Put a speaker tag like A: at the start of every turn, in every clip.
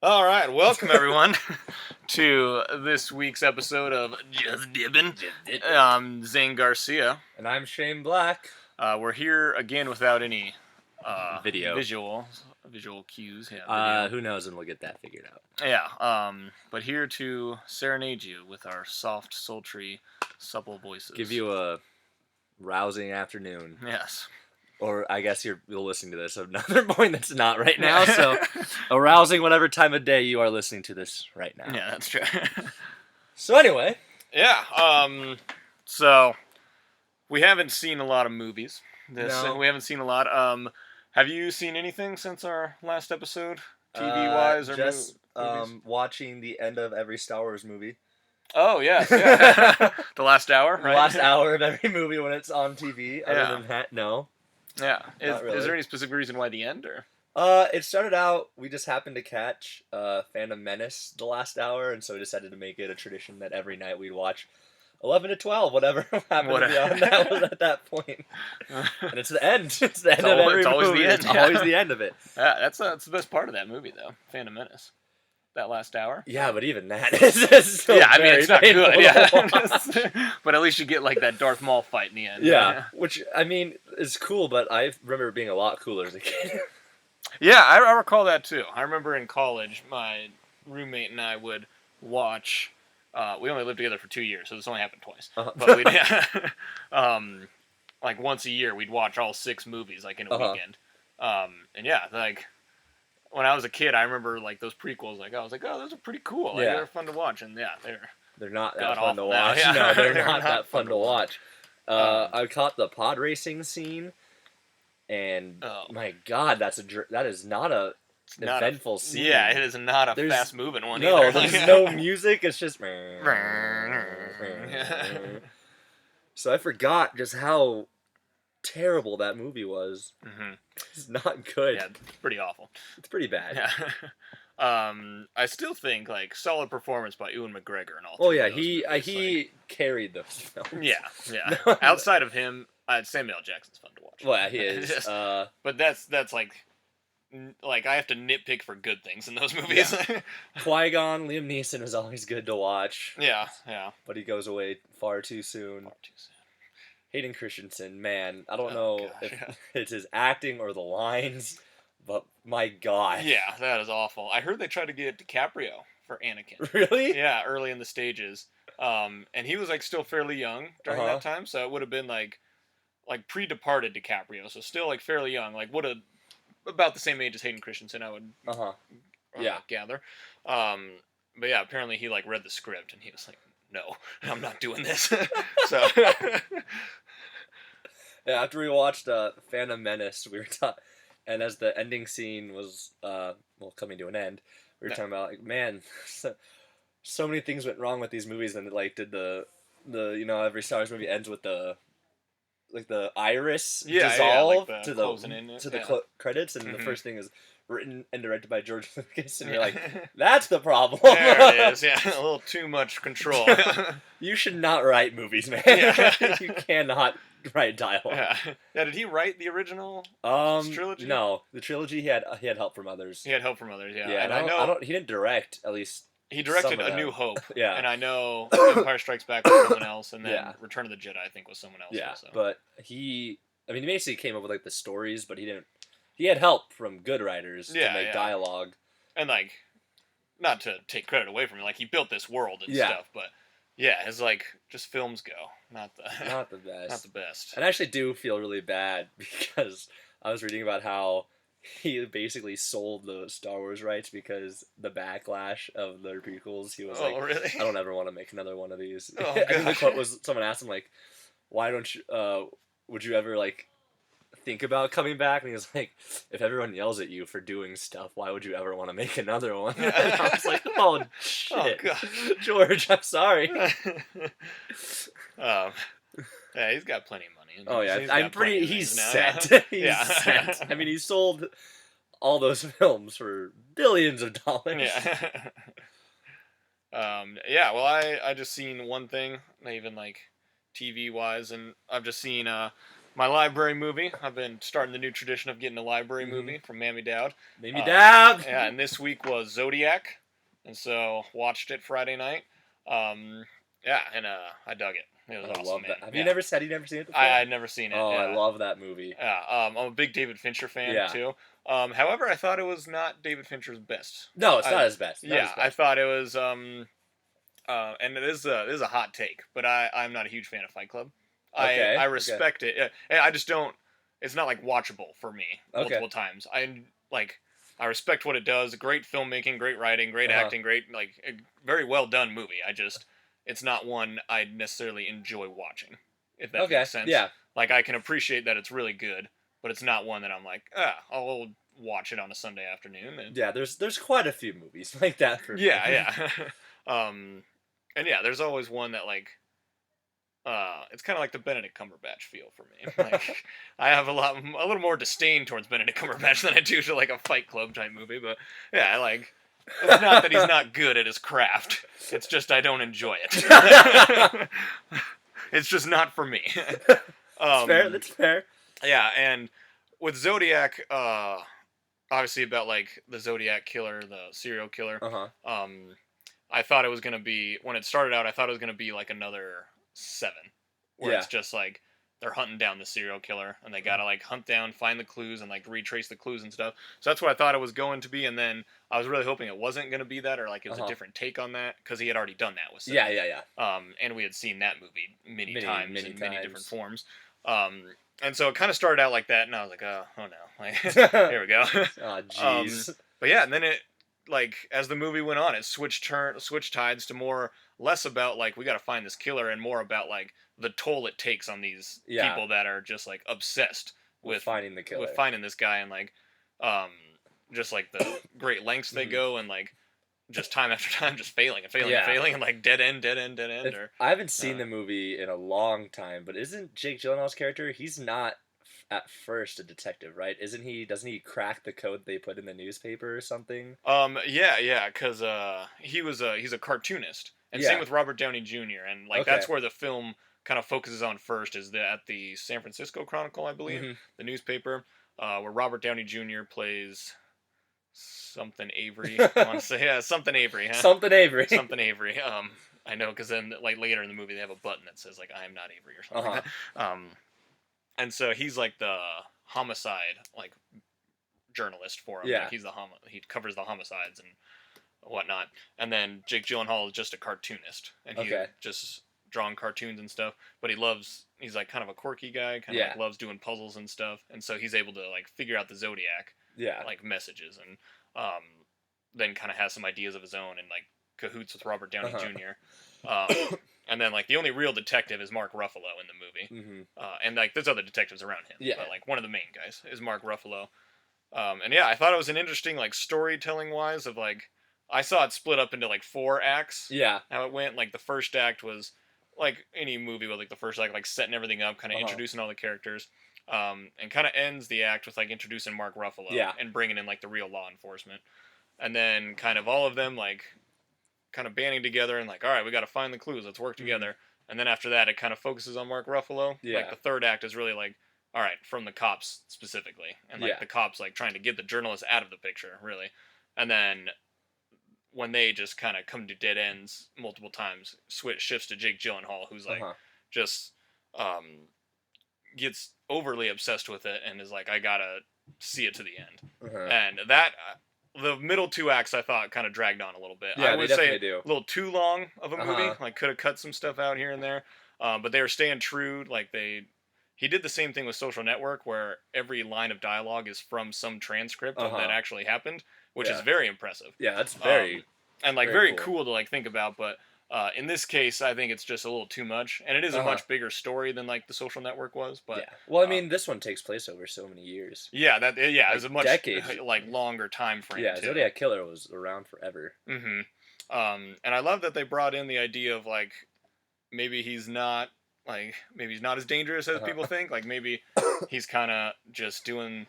A: All right, welcome everyone to this week's episode of Jus Dippin. I'm Zane Garcia.
B: And I'm Shane Black.
A: We're here again without any
B: Video.
A: visual cues. Yeah,
B: Who knows when we'll get that figured out.
A: yeah. But here to serenade you with our soft, sultry, supple voices.
B: Give you a rousing afternoon.
A: Yes.
B: Or I guess you're listening to this at another point that's not right now. So a rousing whatever time of day you are listening to this right now.
A: Yeah, that's true.
B: So anyway.
A: Yeah. So we haven't seen a lot of movies.
B: No.
A: We haven't seen a lot. Have you seen anything since our last episode, TV wise or
B: just
A: movies?
B: Watching the end of every Star Wars movie.
A: Oh yeah. The last hour, right?
B: The last hour of every movie when it's on TV. Other than that, no.
A: Yeah.
B: Really.
A: Is there any specific reason why the end, or?
B: It started out, we just happened to catch Phantom Menace the last hour, and so we decided to make it a tradition that every night we'd watch 11 to 12, whatever happened beyond that was at that point. And it's the end. It's the end of every movie.
A: It's always the end.
B: It's always the end of it.
A: Yeah, that's the best part of that movie, though. Phantom Menace. That last hour.
B: Yeah, but even that is still
A: I mean, it's not good.
B: Yeah.
A: But at least you get like that Darth Maul fight in the end.
B: Yeah, which I mean is cool, but I remember it being a lot cooler as a kid.
A: Yeah, I recall that too. I remember in college, my roommate and I would watch. We only lived together for 2 years, so this only happened twice. But we'd, like once a year, we'd watch all 6 movies like in a weekend. And yeah, like when I was a kid, I remember like those prequels. Like I was like, oh, those are pretty cool. Like, they're fun to watch, and yeah,
B: they're not that
A: God
B: fun to
A: awful
B: watch.
A: now, yeah.
B: No, they're not that fun to watch. I caught the pod racing scene, and my God, that is not a eventful scene.
A: Yeah, it is not a fast moving one.
B: No,
A: either.
B: there's no music. It's just. So I forgot just how terrible that movie was.
A: Mm-hmm.
B: It's not good.
A: Yeah, it's pretty awful.
B: It's pretty bad.
A: Yeah. I still think like solid performance by Ewan McGregor and all.
B: Oh yeah, he carried those films.
A: Yeah. Outside of him, Samuel L. Jackson's fun to watch.
B: Well, yeah, he is.
A: But that's like I have to nitpick for good things in those movies.
B: Yeah. Qui-Gon, Liam Neeson is always good to watch.
A: Yeah.
B: But he goes away far too soon. Hayden Christensen, man, I don't know if it's his acting or the lines, but my God.
A: Yeah, that is awful. I heard they tried to get DiCaprio for Anakin.
B: Really?
A: Yeah, early in the stages. And he was like still fairly young during that time, so it would have been like pre-departed DiCaprio, so still like fairly young, like would have about the same age as Hayden Christensen, I would gather. But yeah, apparently he like read the script and he was like, no, I'm not doing this. So
B: yeah, after we watched Phantom Menace, we were and as the ending scene was coming to an end, we were talking about like, man, so many things went wrong with these movies, and like did the every Star Wars movie ends with the iris dissolve
A: like
B: to the credits, and the first thing is written and directed by George Lucas, and you're like, that's the problem.
A: There it is. Yeah, a little too much control.
B: You should not write movies, man. You cannot write dialogue.
A: Yeah. Did he write the original trilogy?
B: No, the trilogy he had help from others.
A: He had help from others. Yeah.
B: Yeah, and I know he didn't direct, at least.
A: He directed A New Hope.
B: Yeah.
A: And I know Empire Strikes Back was someone else, and then Return of the Jedi I think was someone else.
B: Yeah.
A: Also.
B: But he basically came up with like the stories, but he had help from good writers to make dialogue.
A: And like, not to take credit away from him, like he built this world and stuff, but yeah, his like just films go. Not the best. Not the best.
B: And I actually do feel really bad because I was reading about how he basically sold the Star Wars rights because the backlash of their prequels. He was like,
A: really?
B: I don't ever want to make another one of these.
A: Oh,
B: and the quote was, someone asked him like, why don't you, would you ever like think about coming back? And he was like, if everyone yells at you for doing stuff, why would you ever want to make another one? And I was like, oh shit, George, I'm sorry.
A: Yeah, he's got plenty of money.
B: Oh yeah, he's set. He's set. I mean, he sold all those films for billions of dollars.
A: Yeah. Well, I just seen one thing, not even like TV wise, and I've just seen my library movie. I've been starting the new tradition of getting a library
B: Mm-hmm.
A: movie from Mammy Dowd.
B: Mammy Dowd.
A: Yeah, and this week was Zodiac, and so watched it Friday night. Um, yeah, and I dug it. It was
B: I
A: awesome,
B: love
A: man.
B: that. Have
A: Yeah.
B: you never seen it before?
A: I'd never seen it.
B: Oh, I
A: Yeah.
B: love that movie.
A: Yeah, I'm a big David Fincher fan
B: Yeah.
A: too. However, I thought it was not David Fincher's best.
B: No, it's not his best. Not
A: Yeah,
B: his
A: I
B: best.
A: thought it was and it is a hot take, but I'm not a huge fan of Fight Club.
B: Okay.
A: I respect it. I just don't. It's not like watchable for me multiple
B: Okay.
A: times. I respect what it does. Great filmmaking, great writing, great acting, great very well done movie. It's not one I necessarily enjoy watching. If that makes sense.
B: Yeah.
A: Like I can appreciate that it's really good, but it's not one that I'm like, I'll watch it on a Sunday afternoon. And,
B: Yeah, there's quite a few movies like that for me.
A: yeah. And yeah, there's always one that like, it's kind of like the Benedict Cumberbatch feel for me. Like, I have a little more disdain towards Benedict Cumberbatch than I do to like a Fight Club type movie. But yeah, like, it's not that he's not good at his craft. It's just I don't enjoy it. It's just not for me.
B: That's fair. That's fair.
A: Yeah, and with Zodiac, obviously about like the Zodiac killer, the serial killer. I thought it was gonna be when it started out. I thought it was gonna be like another Seven, where it's just like they're hunting down the serial killer and they gotta like hunt down, find the clues, and like retrace the clues and stuff. So that's what I thought it was going to be, and then I was really hoping it wasn't gonna be that, or like it was a different take on that, because he had already done that with Seven.
B: Yeah.
A: And we had seen that movie many times in many different forms. And so it kind of started out like that, and I was like, oh no, like, here we go.
B: Oh jeez.
A: But yeah, and then it, like, as the movie went on, it switched tides to less about like we got to find this killer, and more about like the toll it takes on these people that are just like obsessed with
B: finding the killer,
A: with finding this guy, and like just like the great lengths they go, and like just time after time just failing and like dead end.
B: I haven't seen the movie in a long time, but isn't Jake Gyllenhaal's character, he's not at first a detective, right? Doesn't he crack the code they put in the newspaper or something?
A: Yeah, because he's a cartoonist, and same with Robert Downey Jr. And like that's where the film kind of focuses on first, is at the San Francisco Chronicle, I believe, the newspaper, where Robert Downey Jr. plays something Avery. I want to say something Avery, huh?
B: Something Avery.
A: Something Avery. I know, because then like later in the movie they have a button that says like I am not Avery or something. Like that. And so he's like the homicide like journalist for him.
B: Yeah.
A: Like he covers the homicides and whatnot. And then Jake Gyllenhaal is just a cartoonist, and he just drawing cartoons and stuff. But he's like kind of a quirky guy, kind of like loves doing puzzles and stuff. And so he's able to like figure out the Zodiac like messages, and then kind of has some ideas of his own, and like cahoots with Robert Downey Jr. And then like the only real detective is Mark Ruffalo in the movie, and like there's other detectives around him, but like one of the main guys is Mark Ruffalo. And yeah, I thought it was an interesting like storytelling wise of like, I saw it split up into like 4 acts.
B: Yeah.
A: How it went, like the first act was like any movie with like the first act like setting everything up, kind of introducing all the characters, and kind of ends the act with like introducing Mark Ruffalo and bringing in like the real law enforcement, and then kind of all of them like kind of banding together and like, all right, we got to find the clues, let's work together. And then after that, it kind of focuses on Mark Ruffalo. Like the third act is really like, all right, from the cops specifically, and like the cops like trying to get the journalists out of the picture, really. And then when they just kind of come to dead ends multiple times, shifts to Jake Gyllenhaal, who's like just gets overly obsessed with it and is like, I gotta see it to the end. And that the middle 2 acts I thought kind of dragged on a little bit.
B: Yeah,
A: I would say a little too long of a movie. Like could have cut some stuff out here and there, but they were staying true. Like he did the same thing with Social Network, where every line of dialogue is from some transcript that actually happened, which is very impressive.
B: Yeah, that's very
A: and like very cool to like think about. But in this case, I think it's just a little too much, and it is a much bigger story than like the Social Network was. But
B: well, I mean, this one takes place over so many years.
A: Yeah, like it's a much
B: decades.
A: Like longer time frame.
B: Yeah,
A: too.
B: Zodiac Killer was around forever.
A: And I love that they brought in the idea of like maybe he's not as dangerous as people think. Like maybe he's kind of just doing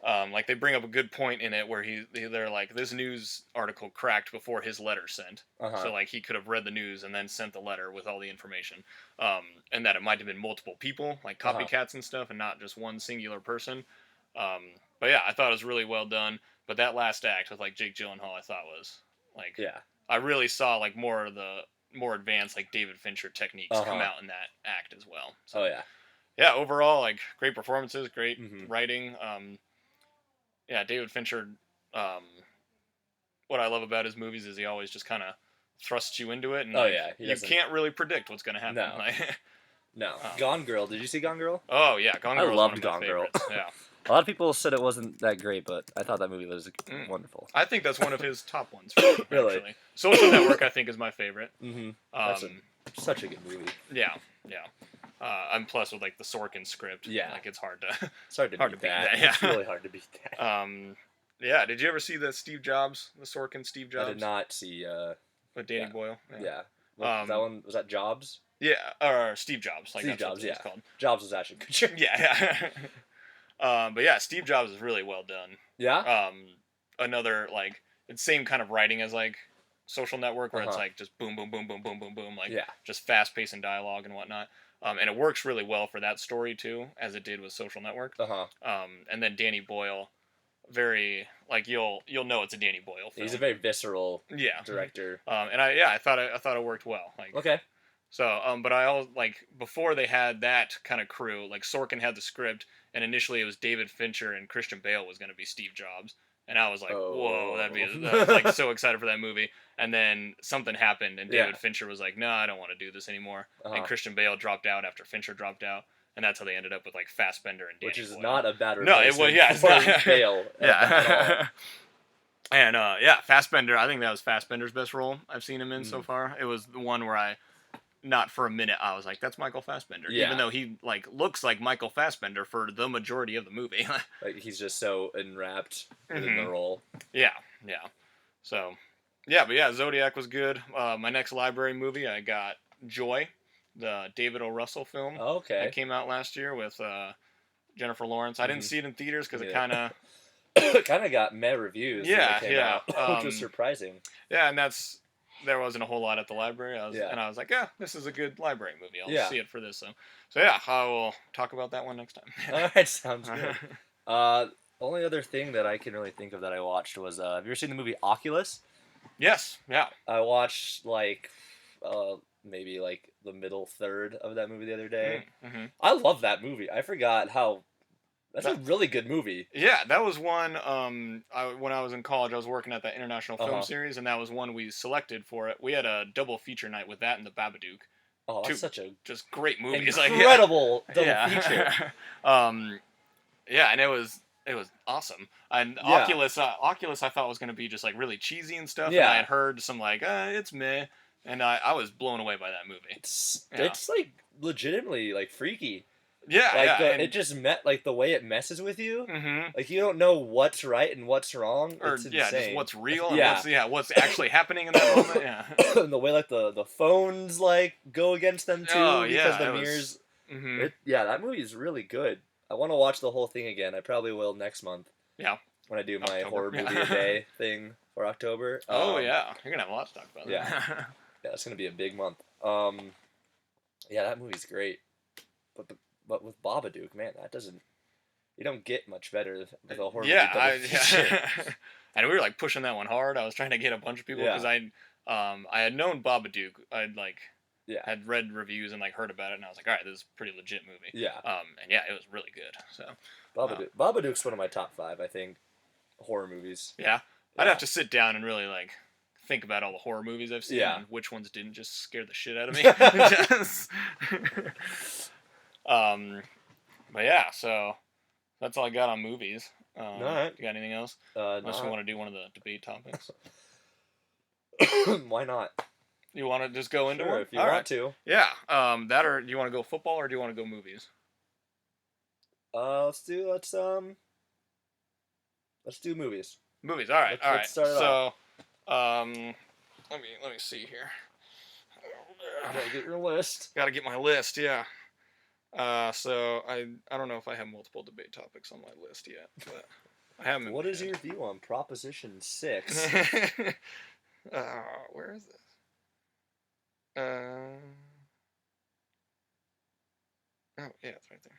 A: Like they bring up a good point in it where they're like, this news article cracked before his letter sent. So like he could have read the news and then sent the letter with all the information, and that it might have been multiple people, like copycats and stuff, and not just one singular person. But yeah, I thought it was really well done. But that last act with like Jake Gyllenhaal, I thought was like, I really saw like more of the more advanced like David Fincher techniques come out in that act as well. So, yeah, overall like great performances, great writing. Yeah, David Fincher. What I love about his movies is he always just kind of thrusts you into it, and you can't really predict what's gonna happen.
B: No, no. Gone Girl. Did you see Gone Girl?
A: Oh yeah, Gone Girl.
B: I loved Gone Girl.
A: Yeah.
B: A lot of people said it wasn't that great, but I thought that movie was wonderful.
A: I think that's one of his top ones. Really? Actually. Social Network, I think, is my favorite.
B: That's such a good movie.
A: Yeah, yeah. I'm plus with like the Sorkin script.
B: Yeah,
A: like it's hard to
B: beat that. Yeah, it's really hard to beat that.
A: Yeah. Did you ever see the Sorkin Steve Jobs?
B: I did not see.
A: With Danny Boyle.
B: Yeah. That one was that Jobs.
A: Yeah, or Steve Jobs. Like
B: Steve Jobs.
A: It's called.
B: Jobs was actually good.
A: Yeah. But yeah, Steve Jobs is really well done.
B: Yeah.
A: Another like it's same kind of writing as like Social Network, where it's like just boom, boom, boom, boom, boom, boom, boom, like just fast paced and dialogue and whatnot. And it works really well for that story too, as it did with Social Network. And then Danny Boyle, very like you'll know it's a Danny Boyle film.
B: He's a very visceral director.
A: And I thought it worked well. Like
B: okay.
A: So, but I all like before they had that kind of crew, like Sorkin had the script, and initially it was David Fincher and Christian Bale was going to be Steve Jobs, and I was like, whoa, I was like so excited for that movie. And then something happened, and David Fincher was like, no, I don't want to do this anymore. And Christian Bale dropped out after Fincher dropped out, and that's how they ended up with like Fassbender and Danny
B: Which is
A: Boyle.
B: not a bad
A: replacement. No, it's not
B: Bale.
A: And Fassbender, I think that was Fassbender's best role I've seen him in so far. It was the one where not for a minute I was like, that's Michael Fassbender, even though he like looks like Michael Fassbender for the majority of the movie.
B: Like he's just so enwrapped in the role.
A: So Zodiac was good. My next library movie, I got Joy, the David O. Russell film. That came out last year with Jennifer Lawrence. I didn't see it in theaters because it kind of
B: got meh reviews. Which was surprising.
A: Yeah, and there wasn't a whole lot at the library. And I was like, this is a good library movie. I'll see it for this. So I will talk about that one next time.
B: All right, sounds good. Only other thing that I can really think of that I watched was, have you ever seen the movie Oculus?
A: Yes, yeah.
B: I watched maybe like the middle third of that movie the other day. I love that movie. I forgot how. That's a really good movie. Yeah, that was one. When I was in college, I was working at that international film series, and that was one we selected for it. We had a double feature night with that and The Babadook. Oh, that's such a
A: just great movies,
B: incredible double feature.
A: And it was awesome. And Oculus, I thought was going to be just like really cheesy and stuff. Yeah. And I had heard some like it's meh, and I was blown away by that movie.
B: It's like legitimately like freaky.
A: Yeah,
B: it just the way it messes with you. Like you don't know what's right and what's wrong. It's insane.
A: Just what's real and what's actually happening in that moment. Yeah,
B: and the way like the phones like go against them too because the mirrors. That movie is really good. I want to watch the whole thing again. I probably will next month.
A: Yeah,
B: when I do my horror movie a day thing for October.
A: You're gonna have a lot to talk about.
B: Yeah, it's gonna be a big month. That movie's great, but with Babadook, man, you don't get much better with a horror movie.
A: And we were like pushing that one hard. I was trying to get a bunch of people because I had known Babadook. Had read reviews and like heard about it, and I was like, all right, this is a pretty legit movie. Yeah. It was really good. So
B: Babadook's one of my top 5, I think, horror movies.
A: Yeah. I'd have to sit down and really like think about all the horror movies I've seen and which ones didn't just scare the shit out of me. So that's all I got on movies.
B: All right.
A: You got anything else? Unless we want to do one of the debate topics.
B: Why not?
A: You want to just go into one?
B: If you want to.
A: Yeah. That or do you want to go football or do you want to go movies?
B: Let's do movies.
A: Movies. All right.
B: Let's start it off.
A: Let me see here.
B: Gotta get your list.
A: Gotta get my list. Yeah. So I don't know if I have multiple debate topics on my list yet, but I haven't.
B: What is your view on Proposition 6?
A: Where is this? Oh yeah, it's right there.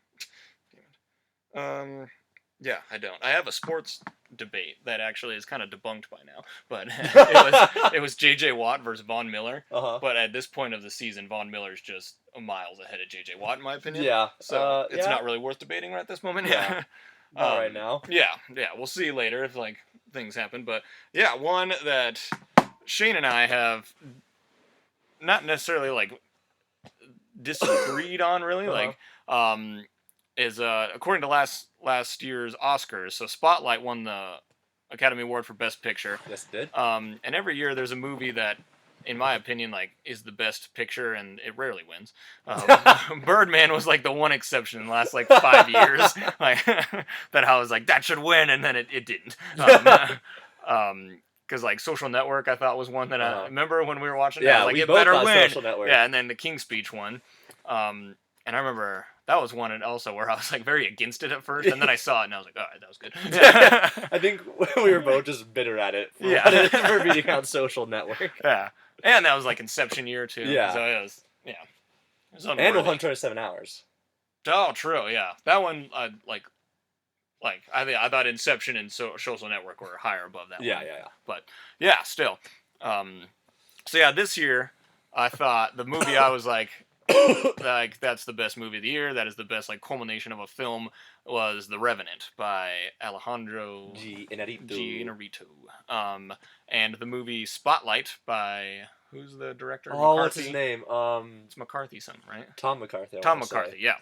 A: Damn it. Yeah, I don't. I have a sports debate that actually is kind of debunked by now, but it was J.J. Watt versus Von Miller. But at this point of the season, Von Miller's just miles ahead of J.J. Watt in my opinion.
B: Yeah.
A: So it's not really worth debating right at this moment.
B: Yeah. Not right now.
A: Yeah. We'll see later if like things happen, but yeah, one that Shane and I have not necessarily like disagreed on really, like is according to last year's Oscars. So Spotlight won the Academy Award for Best Picture.
B: Yes, it did.
A: And every year there's a movie that, in my opinion, like is the best picture, and it rarely wins. Birdman was like the one exception in the last like 5 years, like that I was like that should win, and then it didn't. Because like Social Network, I thought was one that I remember when we were watching.
B: Yeah,
A: I was like,
B: we
A: it
B: both
A: better
B: thought
A: win.
B: Social Network.
A: Yeah, and then the King's Speech won. And I remember that was one and also where I was like very against it at first, and then I saw it and I was like, all right, that was good.
B: I think we were both just bitter at it for beating out Social Network.
A: Yeah, and that was like Inception year too. Yeah, so it was
B: and 127 Hours.
A: Oh, true. Yeah, that one like I thought Inception and Social Network were higher above that.
B: Yeah,
A: one.
B: yeah.
A: But yeah, still. So yeah, this year I thought the movie I was like that's the best movie of the year. That is the best like culmination of a film was The Revenant by Alejandro G. Inarritu. And the movie Spotlight by who's the director?
B: Oh,
A: McCarthy?
B: What's his name?
A: It's McCarthy something, right?
B: Tom McCarthy.
A: Tom McCarthy, yeah.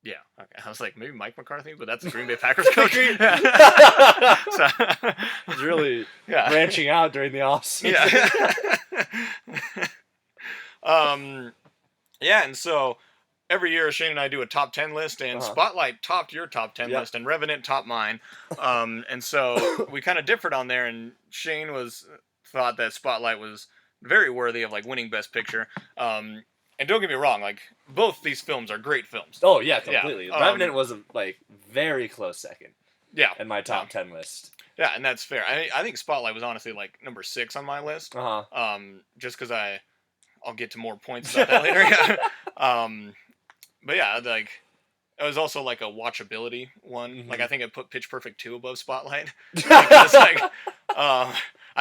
A: Yeah, okay. I was like, maybe Mike McCarthy, but that's the Green Bay Packers coach. So,
B: he's really branching out during the offseason.
A: Yeah, and so every year Shane and I do a top 10 list, and Spotlight topped your top 10 list, and Revenant topped mine. And so we kind of differed on there, and Shane thought that Spotlight was very worthy of like winning Best Picture. And don't get me wrong, like both these films are great films.
B: Oh yeah, completely. Yeah. Revenant was a like very close second.
A: Yeah,
B: in my top 10 list.
A: Yeah, and that's fair. I think Spotlight was honestly like number 6 on my list. Just because I'll get to more points about that later. But yeah, like it was also like a watchability one. Mm-hmm. Like I think I put Pitch Perfect 2 above Spotlight. Because like I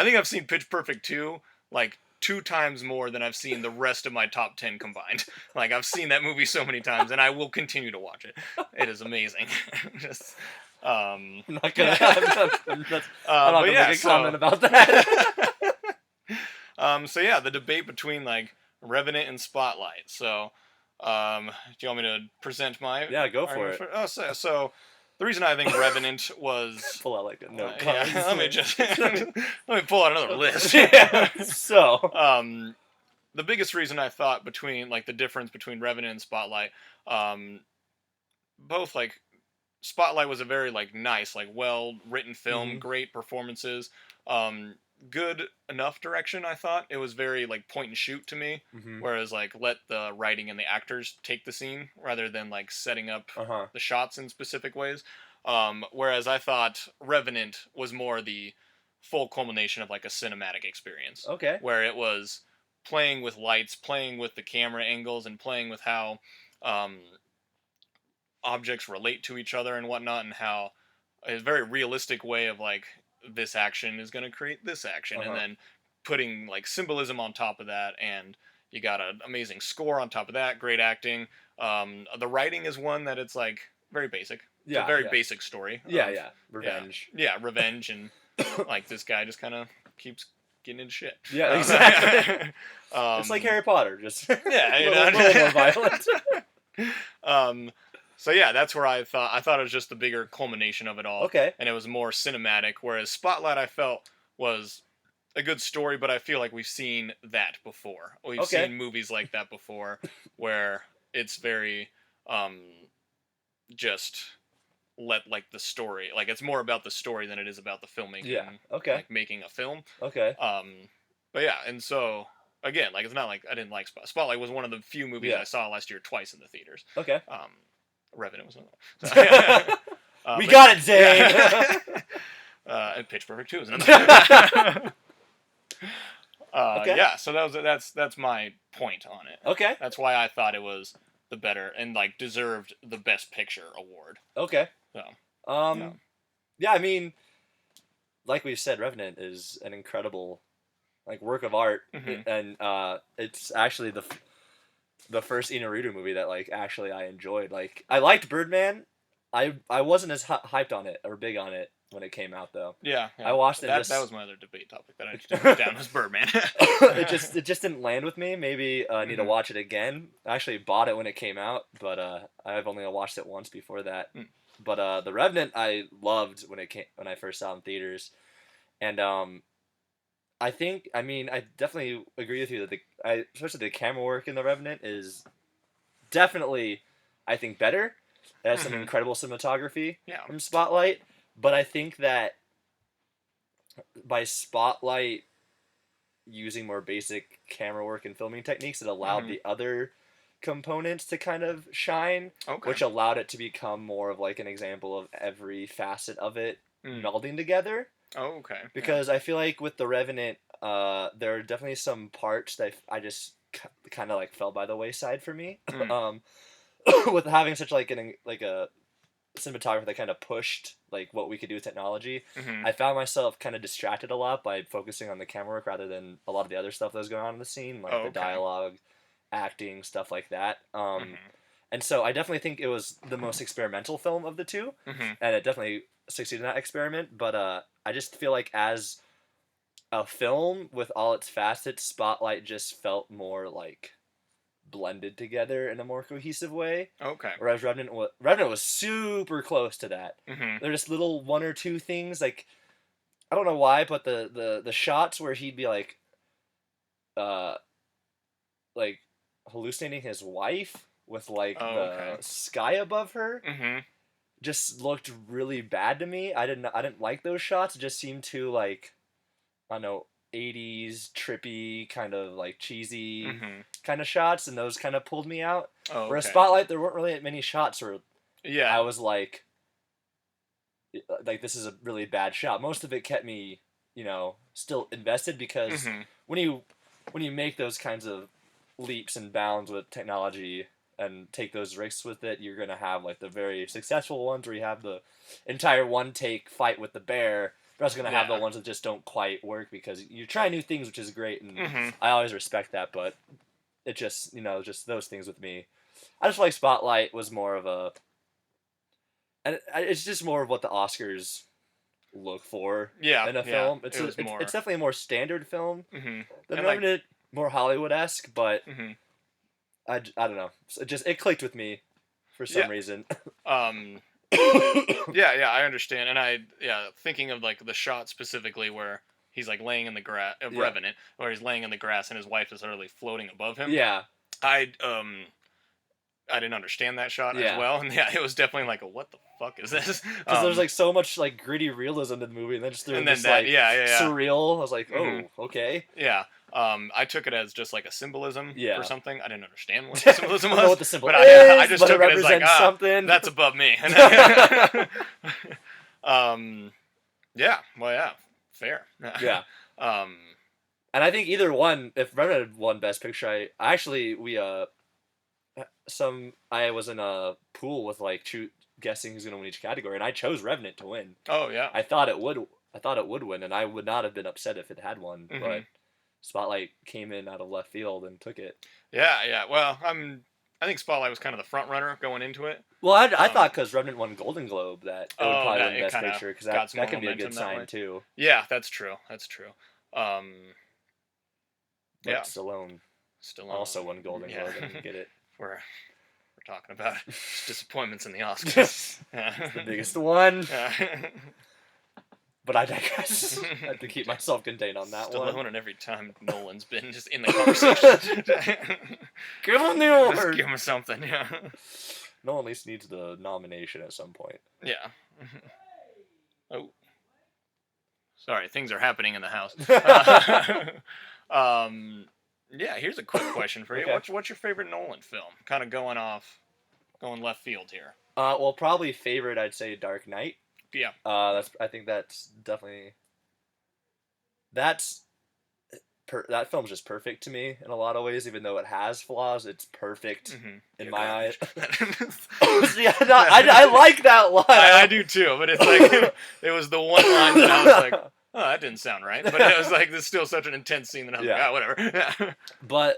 A: think I've seen Pitch Perfect 2 like 2 times more than I've seen the rest of my top 10 combined. Like I've seen that movie so many times, and I will continue to watch it. It is amazing. Just
B: I'm not gonna. I'm not gonna make a comment about that.
A: So yeah, the debate between like Revenant and Spotlight. So, do you want me to present my?
B: Yeah, go for it.
A: So the reason I think Revenant was
B: pull out like a note.
A: Let me just let me pull out another list.
B: So,
A: the biggest reason I thought between like the difference between Revenant and Spotlight, both like Spotlight was a very like nice, like well written film, great performances, good enough direction. I thought it was very like point and shoot to me, whereas like let the writing and the actors take the scene rather than like setting up the shots in specific ways. Whereas I thought Revenant was more the full culmination of like a cinematic experience.
B: Okay.
A: Where it was playing with lights, playing with the camera angles, and playing with how objects relate to each other and whatnot, and how a very realistic way of like this action is going to create this action, and then putting like symbolism on top of that, and you got an amazing score on top of that, great acting. The writing is one that it's like very basic. It's a very basic story.
B: Revenge.
A: Yeah, revenge, and like this guy just kind of keeps getting into shit.
B: Yeah, exactly. It's like Harry Potter, just a little more violent.
A: So yeah, that's where I thought it was just the bigger culmination of it all.
B: Okay.
A: And it was more cinematic, whereas Spotlight I felt was a good story, but I feel like we've seen that before. We've seen movies like that before, where it's very just let like the story, like it's more about the story than it is about the filmmaking.
B: Yeah. Okay.
A: Like making a film.
B: Okay.
A: But yeah, and so again, like it's not like I didn't like Spotlight was one of the few movies I saw last year twice in the theaters.
B: Okay.
A: Revenant was one of them. So,
B: We got it, Zane.
A: Yeah. And Pitch Perfect 2 is in
B: Okay.
A: Yeah, so that's my point on it.
B: Okay.
A: That's why I thought it was the better and like deserved the Best Picture award.
B: Okay.
A: So,
B: yeah, I mean, like we've said, Revenant is an incredible like work of art, and it's actually the first Inarritu movie that like actually I enjoyed. Like I liked Birdman. I wasn't as hyped on it or big on it when it came out though.
A: Yeah.
B: I watched it.
A: That was my other debate topic that I just wrote down was Birdman.
B: it just didn't land with me. Maybe I need to watch it again. I actually bought it when it came out, but I've only watched it once before that. But The Revenant I loved when I first saw it in theaters, and I definitely agree with you that especially the camera work in The Revenant is definitely, I think, better. It has some incredible cinematography from Spotlight, but I think that by Spotlight using more basic camera work and filming techniques, it allowed the other components to kind of shine, which allowed it to become more of like an example of every facet of it melding together.
A: Oh, okay.
B: Because I feel like with The Revenant, there are definitely some parts that I just kind of like fell by the wayside for me. With having such like a cinematographer that kind of pushed like what we could do with technology, I found myself kind of distracted a lot by focusing on the camera work rather than a lot of the other stuff that was going on in the scene, like the dialogue, acting, stuff like that. And so I definitely think it was the most experimental film of the two, and it definitely succeeded in that experiment. But I just feel like as a film with all its facets, Spotlight just felt more like blended together in a more cohesive way.
A: Okay.
B: Whereas Revenant was super close to that. They're just little one or two things, like I don't know why, but the shots where he'd be like hallucinating his wife with like the sky above her just looked really bad to me. I didn't like those shots. It just seemed too like, I don't know, 80s trippy, kind of like cheesy kind of shots, and those kind of pulled me out. Whereas Spotlight, there weren't really many shots where I was like this is a really bad shot. Most of it kept me, still invested, because when you make those kinds of leaps and bounds with technology and take those risks with it, you're gonna have like the very successful ones where you have the entire one take fight with the bear. You're also gonna have the ones that just don't quite work because you try new things, which is great, and I always respect that. But it just just those things with me. I just feel like Spotlight was more of a, and it's just more of what the Oscars look for in a film. It's definitely a more standard film than Revenant, more Hollywood-esque, but I don't know. It clicked with me for some reason.
A: I understand, and thinking of like the shot specifically where he's like laying in the grass, Revenant, where he's laying in the grass and his wife is literally floating above him. Yeah. I didn't understand that shot as well, and it was definitely like, what the fuck is this?
B: Because there's like so much like gritty realism in the movie, and then just surreal. I was like, oh, okay.
A: Yeah. I took it as just like a symbolism or something. I didn't understand what the symbolism was. I don't know what the symbol is, I just took it as like, something. That's above me. Fair.
B: Yeah. And I think either one, if Revenant had won Best Picture, I was in a pool with like guessing who's gonna win each category, and I chose Revenant to win.
A: Oh yeah.
B: I thought it would win, and I would not have been upset if it had won, but Spotlight came in out of left field and took it.
A: Yeah. Well, I think Spotlight was kind of the front runner going into it.
B: Well, I thought because Revenant won Golden Globe that it would probably win Best Picture, because that could be a good sign too.
A: Yeah, that's true.
B: Stallone also won Golden Globe and didn't get it.
A: We're talking about disappointments in the Oscars.
B: It's the biggest one. But I digress. I have to keep myself contained on that one.
A: Stallone, and every time Nolan's been just in the conversation.
B: Give him the award.
A: Just give him something,
B: Nolan at least needs the nomination at some point.
A: Yeah. Oh. Sorry, things are happening in the house. Here's a quick question for you.
B: Okay.
A: What's your favorite Nolan film? Kind of going left field here.
B: Well, probably favorite, I'd say Dark Knight.
A: Yeah.
B: I think that's definitely that's that film's just perfect to me in a lot of ways. Even though it has flaws, it's perfect in my eyes. Yeah, no, I like that line.
A: I do too, but it's like it was the one line that I was like, oh, that didn't sound right. But it was like, this is still such an intense scene that I was like, ah, whatever.
B: But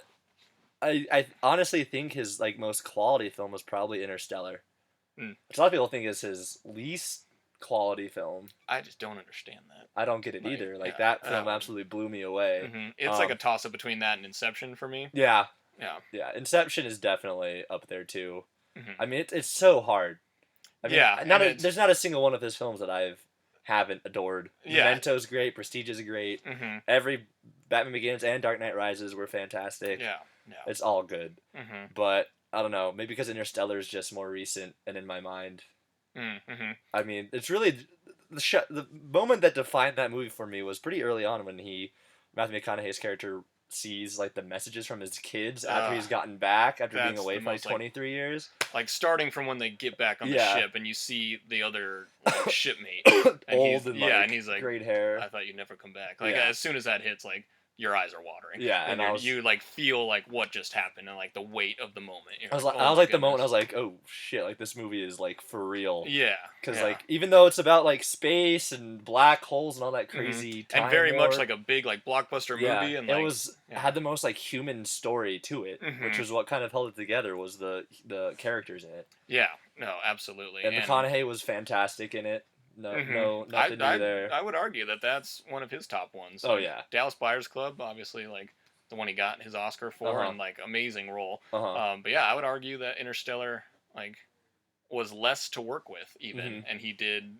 B: I honestly think his like most quality film was probably Interstellar. Which a lot of people think is his least quality film.
A: I just don't understand that.
B: I don't get it either. Like that film absolutely blew me away.
A: It's like a toss up between that and Inception for me.
B: Yeah.
A: Yeah.
B: Yeah. Inception is definitely up there too. I mean, it's so hard. I mean, there's not a single one of his films that haven't adored.
A: Yeah.
B: Memento's great. Prestige is great. Every Batman Begins and Dark Knight Rises were fantastic.
A: Yeah.
B: It's all good. But I don't know. Maybe because Interstellar is just more recent and in my mind. I mean, it's really the moment that defined that movie for me was pretty early on when Matthew McConaughey's character sees like the messages from his kids after he's gotten back after being away for like 23 years.
A: Like starting from when they get back on the ship and you see the other shipmate
B: and old and
A: and he's like
B: great hair.
A: I thought you'd never come back. Like as soon as that hits, like your eyes are watering.
B: Yeah,
A: and you like feel like what just happened and like the weight of the moment.
B: I was like, the moment I was like, oh shit, like this movie is like for real.
A: Yeah,
B: because like even though it's about like space and black holes and all that crazy time
A: and very
B: war,
A: much like a big like blockbuster movie, and like,
B: it had the most like human story to it, which was what kind of held it together was the characters in it.
A: Yeah, no, absolutely.
B: And McConaughey was fantastic in it. No, nothing new there.
A: I would argue that that's one of his top ones.
B: Oh
A: like,
B: yeah,
A: Dallas Buyers Club, obviously, like the one he got his Oscar for, and like amazing role. But yeah, I would argue that Interstellar like was less to work with even, and he did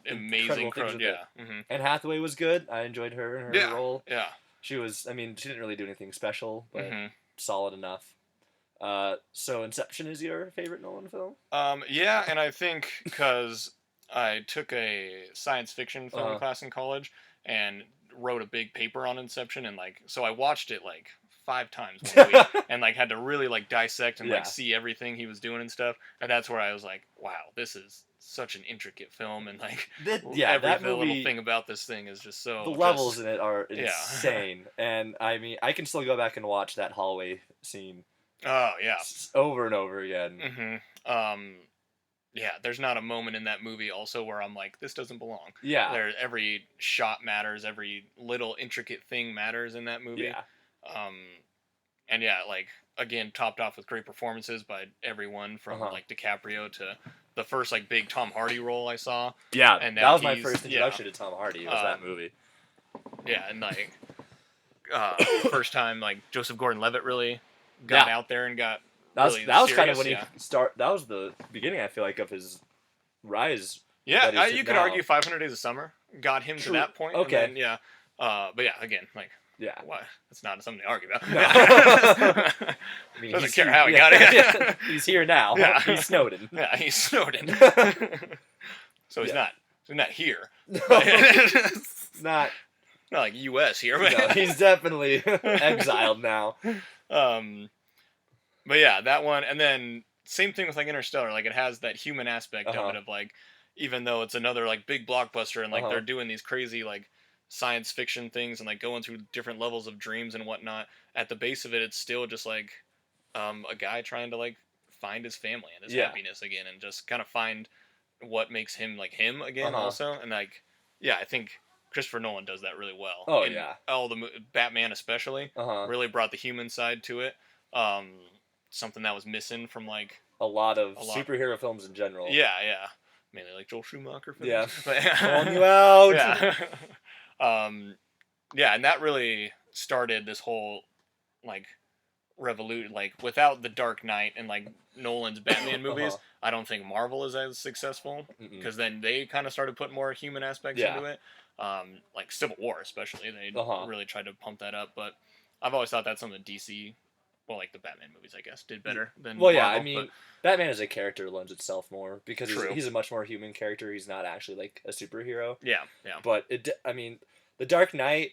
A: amazing things.
B: Anne Hathaway was good. I enjoyed her and her role.
A: Yeah,
B: she was. I mean, she didn't really do anything special, but solid enough. So Inception is your favorite Nolan film?
A: Yeah, and I think because I took a science fiction film class in college and wrote a big paper on Inception, and like so I watched it like 5 times one week and like had to really like dissect and like see everything he was doing and stuff, and that's where I was like, wow, this is such an intricate film, and like every little thing about this thing is just so
B: the levels in it are insane. And I mean, I can still go back and watch that hallway scene over and over again.
A: Yeah, there's not a moment in that movie also where I'm like, this doesn't belong.
B: Yeah.
A: Every shot matters, every little intricate thing matters in that movie.
B: Yeah.
A: And yeah, like, again, topped off with great performances by everyone from, like, DiCaprio to the first, like, big Tom Hardy role I saw.
B: Yeah, and that was my first introduction to Tom Hardy, was that movie.
A: Yeah, and, like, first time, like, Joseph Gordon-Levitt really got out there and got...
B: That was kind of when he that was the beginning, I feel like, of his rise.
A: Yeah, you could argue 500 Days of Summer got him to that point.
B: Okay.
A: And then, but yeah, again, like, why? That's not something to argue about.
B: No. I mean,
A: doesn't care how he got it.
B: He's here now.
A: Yeah.
B: He's Snowden.
A: Yeah, he's Snowden. So he's not here.
B: Not
A: like U.S. here.
B: No, he's definitely exiled now.
A: But yeah, that one, and then same thing with like Interstellar. Like it has that human aspect of it, of like, even though it's another like big blockbuster, and like they're doing these crazy like science fiction things and like going through different levels of dreams and whatnot. At the base of it, it's still just like a guy trying to like find his family and his happiness again, and just kind of find what makes him like him again also. And like, yeah, I think Christopher Nolan does that really well.
B: Oh,
A: and all the Batman especially really brought the human side to it. Something that was missing from like
B: a lot of superhero films in general.
A: Yeah, mainly like Joel Schumacher films.
B: Yeah, calling you out.
A: Yeah, and that really started this whole like revolution. Like without the Dark Knight and like Nolan's Batman movies, I don't think Marvel is as successful, because then they kind of started putting more human aspects into it. Like Civil War especially, they really tried to pump that up. But I've always thought that's something DC, well, like the Batman movies, I guess, did better than Marvel,
B: I mean, Batman as a character lends itself more because he's a much more human character. He's not actually like a superhero. Yeah. But I mean, the Dark Knight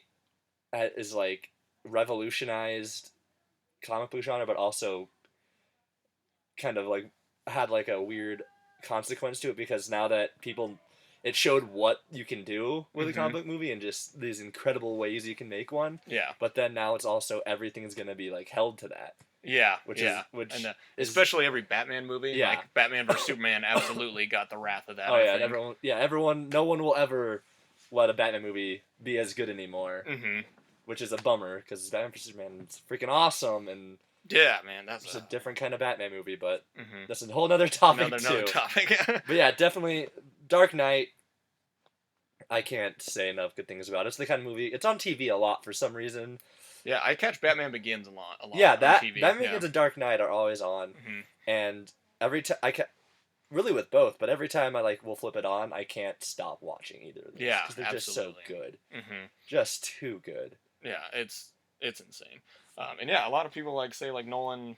B: is like revolutionized comic book genre, but also kind of like had like a weird consequence to it because now that it showed what you can do with a comic book movie and just these incredible ways you can make one.
A: Yeah.
B: But then now it's also everything's gonna be like held to that.
A: Yeah.
B: Which
A: and especially every Batman movie.
B: Yeah.
A: Like Batman vs Superman absolutely got the wrath of that.
B: Oh yeah,
A: think.
B: everyone. No one will ever let a Batman movie be as good anymore. Which is a bummer because Batman vs Superman is freaking awesome and.
A: Yeah, man, that's
B: a different kind of Batman movie, but
A: mm-hmm.
B: that's a whole other topic
A: another topic.
B: But yeah, definitely Dark Knight. I can't say enough good things about it. It's the kind of movie. It's on TV a lot for some reason.
A: Yeah, I catch Batman Begins a lot.
B: Yeah,
A: on TV.
B: Batman Begins and Dark Knight are always on, and every time really with both, but every time I will flip it on, I can't stop watching either of them.
A: Yeah,
B: because they're
A: absolutely.
B: just so good, just too good.
A: Yeah, it's insane. And yeah, a lot of people say Nolan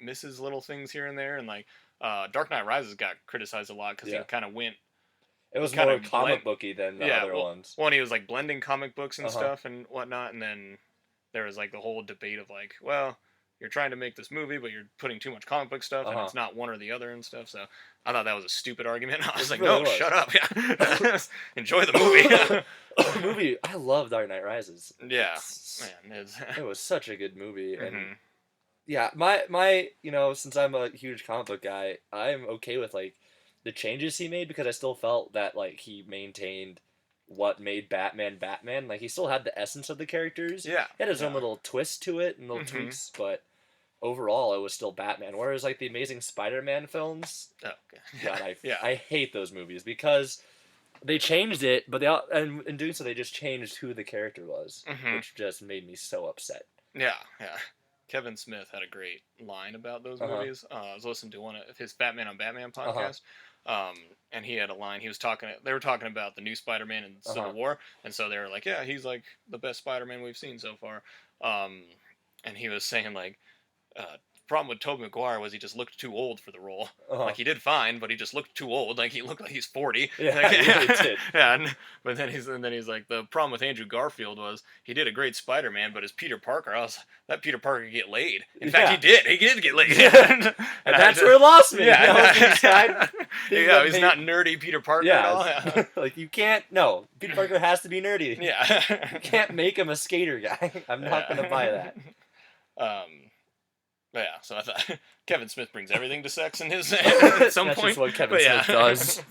A: misses little things here and there, and Dark Knight Rises got criticized a lot because he kind of went.
B: It was more comic booky than the other ones.
A: Well, and he was blending comic books and stuff and whatnot, and then there was the whole debate of well, you're trying to make this movie, but you're putting too much comic book stuff, and it's not one or the other and stuff. So I thought that was a stupid argument. I was no, shut up, yeah, enjoy the movie.
B: The movie, I love Dark Knight Rises.
A: Yeah, man,
B: it was such a good movie, and yeah, my since I'm a huge comic book guy, I'm okay with the changes he made because I still felt that he maintained what made Batman Batman. He still had the essence of the characters.
A: Yeah,
B: he had his own little twist to it and little tweaks, but overall it was still Batman. Whereas the Amazing Spider-Man films, God, I hate those movies because they changed it, but and in doing so they just changed who the character was, which just made me so upset.
A: Yeah. Kevin Smith had a great line about those movies. I was listening to one of his Batman on Batman podcast, and he had a line. They were talking about the new Spider-Man in Civil War, and so they were like, "Yeah, he's the best Spider-Man we've seen so far." And he was saying problem with Tobey Maguire was he just looked too old for the role. He did fine, but he just looked too old. He looked like he's 40.
B: Yeah, he really did.
A: Yeah, but then he's the problem with Andrew Garfield was he did a great Spider-Man, but as Peter Parker, that Peter Parker could get laid. In fact, he did. He did get laid.
B: and that's where it lost me.
A: Yeah, he's not nerdy Peter Parker at all. Yeah.
B: You can't. No, Peter Parker has to be nerdy.
A: Yeah,
B: you can't make him a skater guy. I'm not gonna buy that.
A: But yeah, so I thought Kevin Smith brings everything to sex in his at some
B: That's
A: point.
B: Just what Kevin Smith does.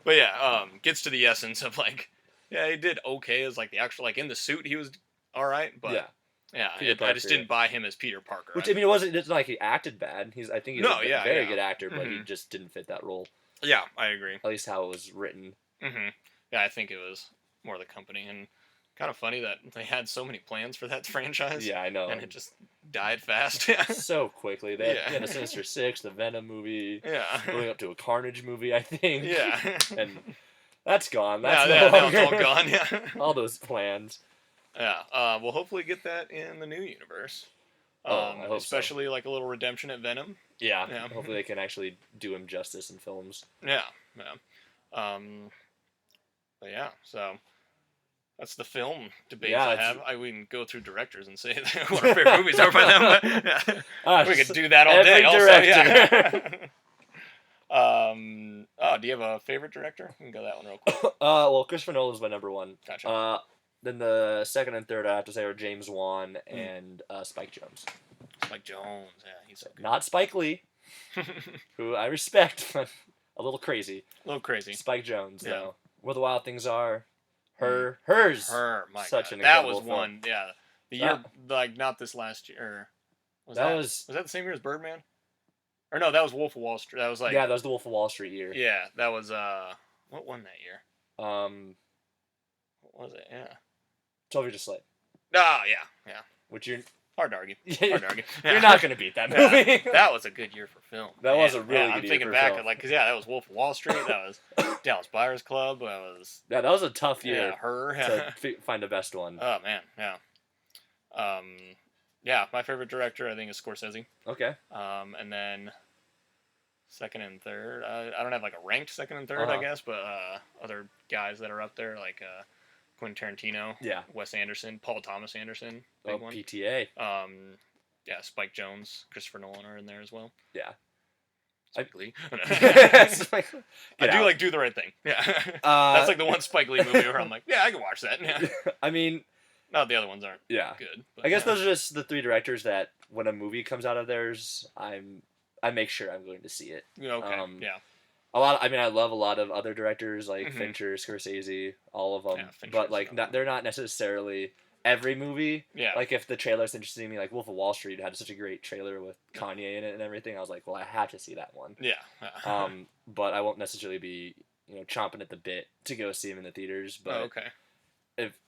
A: But yeah, gets to the essence of he did okay as the actual in the suit he was all right, but I just didn't buy him as Peter Parker.
B: Which it wasn't. It's not he acted bad. I think he's a very good actor, but he just didn't fit that role.
A: Yeah, I agree.
B: At least how it was written.
A: Yeah, I think it was more the company and. Kind of funny that they had so many plans for that franchise.
B: Yeah, I know.
A: And it just died fast.
B: So quickly. They had a Sinister Six, the Venom movie.
A: Yeah.
B: Going up to a Carnage movie, I think.
A: Yeah.
B: And that's gone.
A: That's
B: no
A: it's all gone, yeah.
B: All those plans.
A: Yeah. We'll hopefully get that in the new universe.
B: I hope
A: especially a little redemption at Venom.
B: Yeah. Hopefully they can actually do him justice in films.
A: Yeah. But yeah, so... That's the film debate I have. We can go through directors and say what our favorite movies are by them. But, we could do that all day.
B: Director.
A: Also, do you have a favorite director? We can go that one real quick.
B: Well, Christopher Nolan's my number one.
A: Gotcha.
B: Then the second and third, I have to say, are James Wan and Spike Jonze.
A: Spike Jonze, yeah, he's so good.
B: Not Spike Lee, who I respect, but a little crazy. Spike Jonze, though. Where the Wild Things Are. Hers.
A: My
B: such
A: God.
B: an incredible
A: That was
B: film.
A: one, yeah. The year, not this last year. Was that the same year as Birdman? Or no, that was Wolf of Wall Street. That was
B: that was the Wolf of Wall Street year.
A: Yeah, that was what won that year? What was it? Yeah.
B: 12 Years a Slave.
A: Oh yeah.
B: Which you're
A: hard to argue.
B: You're not gonna beat that movie.
A: That was a good year for film.
B: That was a really good year.
A: I'm thinking back at that was Wolf of Wall Street. That was Dallas Buyers Club. That was
B: a tough year.
A: Her.
B: To find the best one.
A: Oh man, yeah. My favorite director I think is Scorsese.
B: Okay.
A: And then second and third. I don't have a ranked second and third, I guess, but other guys that are up there Quentin Tarantino, Wes Anderson, Paul Thomas Anderson, big one.
B: PTA.
A: Spike Jonze, Christopher Nolan are in there as well.
B: Yeah.
A: Spike Lee.
B: Spike Lee.
A: I
B: Get
A: do
B: out.
A: like Do the Right Thing. Yeah, that's like the one Spike Lee movie where I'm like, yeah, I can watch that. Yeah.
B: I mean,
A: Not the other ones aren't
B: yeah.
A: good. But,
B: I guess those are just the 3 directors that when a movie comes out of theirs, I make sure I'm going to see it.
A: Okay. Yeah.
B: I mean, I love a lot of other directors like Fincher, Scorsese, all of them.
A: Yeah, Fincher's
B: but like, they're not necessarily every movie.
A: Yeah.
B: Like if the trailer's interesting to me, like Wolf of Wall Street had such a great trailer with Kanye in it and everything. I was like, well, I have to see that one.
A: Yeah.
B: But I won't necessarily be chomping at the bit to go see him in the theaters. But
A: okay.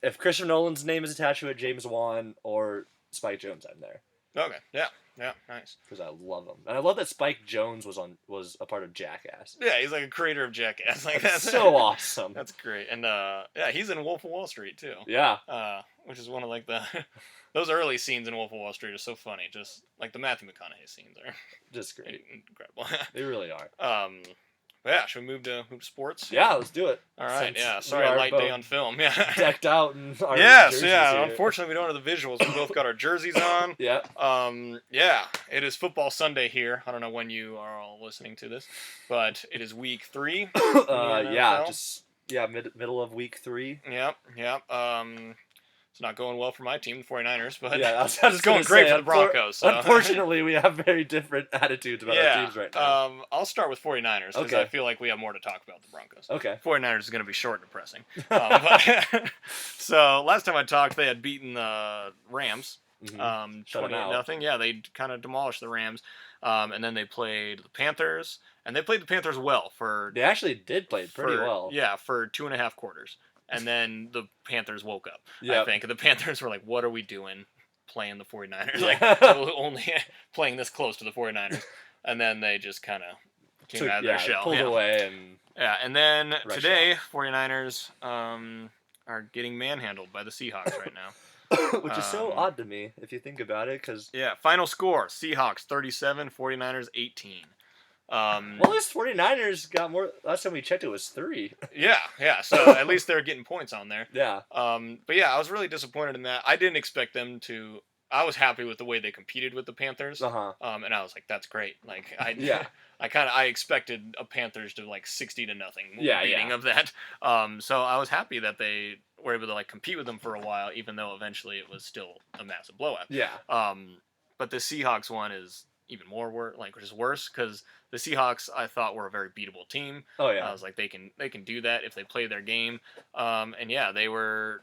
B: If Christopher Nolan's name is attached to it, James Wan or Spike Jonze, I'm there.
A: Okay. Yeah. Yeah. Nice.
B: Because I love him, and I love that Spike Jonze was a part of Jackass.
A: Yeah, he's like a creator of Jackass. Like that's
B: so awesome.
A: That's great, and yeah, he's in Wolf of Wall Street too.
B: Yeah.
A: Which is one of like the those early scenes in Wolf of Wall Street are so funny. Just like the Matthew McConaughey scenes are
B: just great,
A: incredible.
B: They really are.
A: But yeah, should we move to sports?
B: Yeah, let's do it.
A: All right. Yeah. Sorry, light day on film. Yeah.
B: Decked out in our
A: yes.
B: jerseys
A: Yeah.
B: here.
A: Unfortunately, we don't have the visuals. We both got our jerseys on.
B: Yeah.
A: Yeah. It is football Sunday here. I don't know when you are all listening to this, but it is week 3.
B: Yeah. Middle of week 3.
A: Yep. Yep. It's not going well for my team, the 49ers, but
B: yeah, it's
A: going great for the Broncos. So.
B: Unfortunately, we have very different attitudes about our teams right now.
A: I'll start with 49ers because I feel like we have more to talk about the Broncos.
B: Okay.
A: 49ers is going to be short and depressing. So last time I talked, they had beaten the Rams 28-0. Yeah, they kind of demolished the Rams. And then they played the Panthers, and they played the Panthers well for...
B: They actually did play pretty well.
A: Yeah, for 2.5 quarters. And then the Panthers woke up,
B: I
A: think. The Panthers were like, what are we doing playing the 49ers?
B: Yeah.
A: Like, only playing this close to the 49ers. And then they just kind of came out of their shell.
B: Pulled away.
A: And then today, 49ers are getting manhandled by the Seahawks right now.
B: Which is so odd to me, if you think about it, because...
A: Yeah, final score, Seahawks 37, 49ers 18.
B: Well, at least 49ers got more. Last time we checked, it was 3.
A: Yeah. So at least they're getting points on there.
B: Yeah.
A: But yeah, I was really disappointed in that. I didn't expect them to. I was happy with the way they competed with the Panthers. And I was like, that's great. Like I expected a Panthers to like 60-0 beating of that. So I was happy that they were able to like compete with them for a while, even though eventually it was still a massive blowout.
B: Yeah.
A: But the Seahawks one is even more which is worse because the Seahawks I thought were a very beatable team.
B: Oh yeah.
A: I was like they can do that if they play their game. And yeah, they were,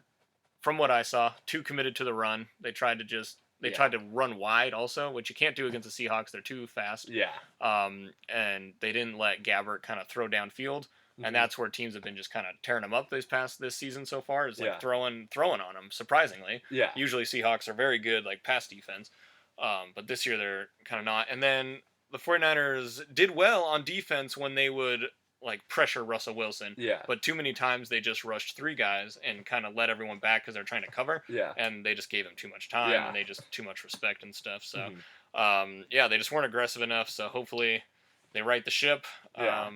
A: from what I saw, too committed to the run. They tried to run wide also, which you can't do against the Seahawks. They're too fast.
B: Yeah.
A: And they didn't let Gabbert kind of throw downfield. And that's where teams have been just kind of tearing them up this season so far, is like throwing on them, surprisingly.
B: Yeah.
A: Usually Seahawks are very good, like pass defense. But this year they're kind of not. And then the 49ers did well on defense when they would like pressure Russell Wilson.
B: Yeah.
A: But too many times they just rushed 3 guys and kind of let everyone back because they're trying to cover.
B: Yeah.
A: And they just gave him too much time and they just too much respect and stuff. So, they just weren't aggressive enough. So hopefully they right the ship.
B: Yeah.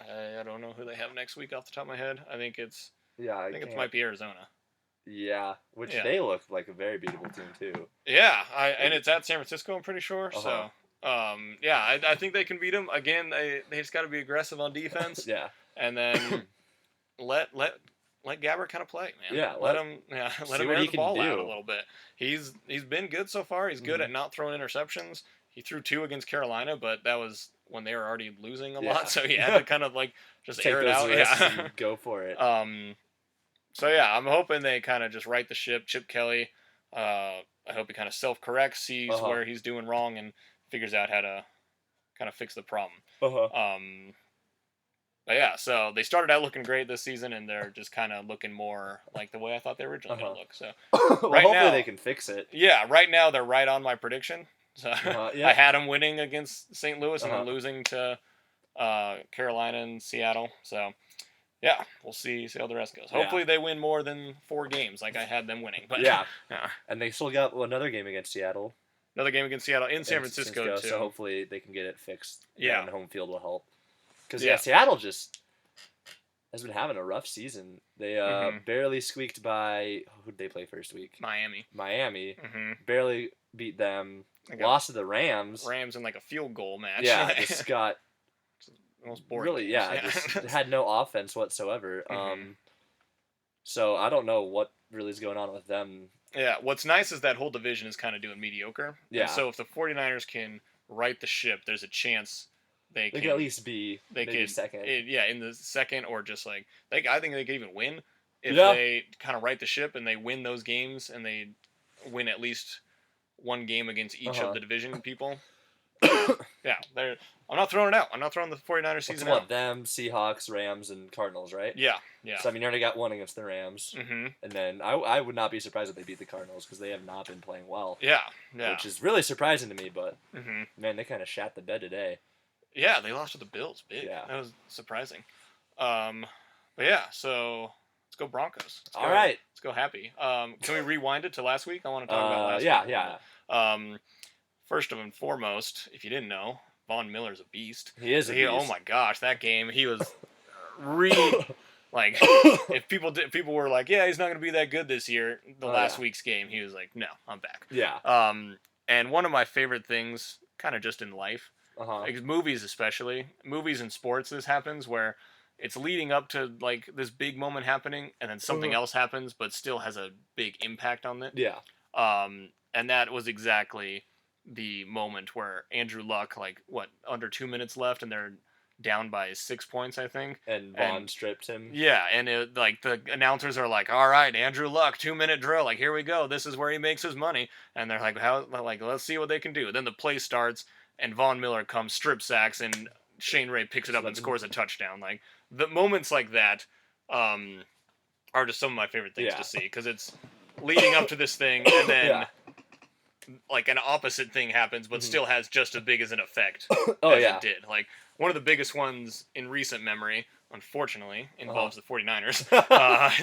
A: I don't know who they have next week off the top of my head. I think it's it might be Arizona.
B: Yeah, which they look like a very beatable team too.
A: Yeah, and it's at San Francisco, I'm pretty sure. So, I think they can beat them. Again, they just got to be aggressive on defense.
B: Yeah,
A: and then let Gabbert kind of play, man.
B: Yeah,
A: let him air the ball out a little bit. He's been good so far. He's good at not throwing interceptions. He threw 2 against Carolina, but that was when they were already losing a lot, so he had to kind of like just
B: take
A: air it out.
B: And go for it.
A: So yeah, I'm hoping they kind of just right the ship. Chip Kelly, I hope he kind of self-corrects, sees where he's doing wrong, and figures out how to kind of fix the problem. But yeah, so they started out looking great this season, and they're just kind of looking more like the way I thought they were originally going to look. So
B: hopefully they can fix it.
A: Yeah, right now they're right on my prediction. So I had them winning against St. Louis and then losing to Carolina and Seattle. So yeah, we'll see how the rest goes. Hopefully they win more than 4 games like I had them winning. But
B: and they still got another game against Seattle.
A: Another game against Seattle in San Francisco too.
B: So hopefully they can get it fixed.
A: Yeah,
B: and home field will help. Because Seattle just has been having a rough season. They barely squeaked by who did they play first week?
A: Miami.
B: Barely beat them. Lost to the Rams.
A: Rams in like a field goal match.
B: Yeah, just got
A: most boring.
B: Really,
A: games.
B: yeah, just had no offense whatsoever. So I don't know what really is going on with them.
A: Yeah, what's nice is that whole division is kind of doing mediocre.
B: Yeah.
A: And so if the 49ers can right the ship, there's a chance they
B: They
A: can
B: could at least be maybe second.
A: In the second, or just like I think they could even win if
B: Yeah.
A: they kind of right the ship and they win those games and they win at least one game against each of the division people. Yeah, I'm not throwing it out. I'm not throwing the 49ers season out.
B: Them, Seahawks, Rams, and Cardinals, right?
A: Yeah.
B: So I mean, you already got one against the Rams, and then I would not be surprised if they beat the Cardinals because they have not been playing well.
A: Yeah.
B: Which is really surprising to me, but man, they kind of shat the bed today.
A: Yeah, they lost to the Bills, big.
B: Yeah.
A: That was surprising. But yeah, so let's go Broncos.
B: All right.
A: Let's go Happy. Can we rewind it to last week? I want to talk about last week.
B: Yeah.
A: First and foremost, if you didn't know, Von Miller's a beast.
B: He is a beast.
A: Oh my gosh, that game, he was really like, if people were like, yeah, he's not going to be that good this year. Last week's game, he was like, no, I'm back.
B: Yeah.
A: And one of my favorite things, kind of just in life,
B: like
A: movies especially, movies and sports, this happens where it's leading up to like this big moment happening, and then something else happens, but still has a big impact on it.
B: Yeah.
A: And that was exactly the moment where Andrew Luck, under 2 minutes left, and they're down by 6 points, I think.
B: And Vaughn stripped him.
A: Yeah, and the announcers are like, "All right, Andrew Luck, 2-minute drill. Like, here we go. This is where he makes his money." And they're like, let's see what they can do." Then the play starts, and Von Miller comes, strip sacks, and Shane Ray picks it up and scores a touchdown. Like, the moments like that are just some of my favorite things to see, because it's leading up to this thing, and then like an opposite thing happens, but still has just as big as an effect as it did. Like, one of the biggest ones in recent memory, unfortunately, involves the 49ers.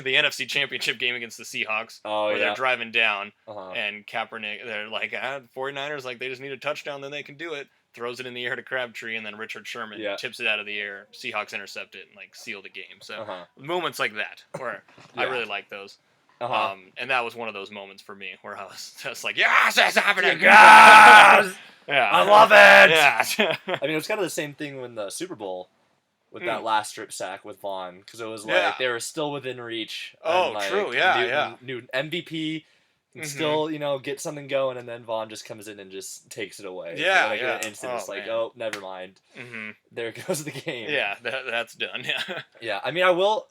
A: The NFC Championship game against the Seahawks, where they're driving down, and Kaepernick, they're like, 49ers, like, they just need a touchdown, then they can do it. Throws it in the air to Crabtree, and then Richard Sherman tips it out of the air. Seahawks intercept it and, like, seal the game. So, moments like that, where I really like those. And that was one of those moments for me where I was just like, yes, it's happening.
B: Yes!
A: Yeah.
B: I love it.
A: Yeah.
B: I mean, it was kind of the same thing when the Super Bowl with that last strip sack with Vaughn, because it was like they were still within reach.
A: Oh,
B: and,
A: true. Yeah.
B: New MVP and still, get something going, and then Vaughn just comes in and just takes it away.
A: Yeah,
B: In an instant, it's like, oh, never mind. There goes the game.
A: Yeah, that's done. Yeah.
B: Yeah, I mean, I will,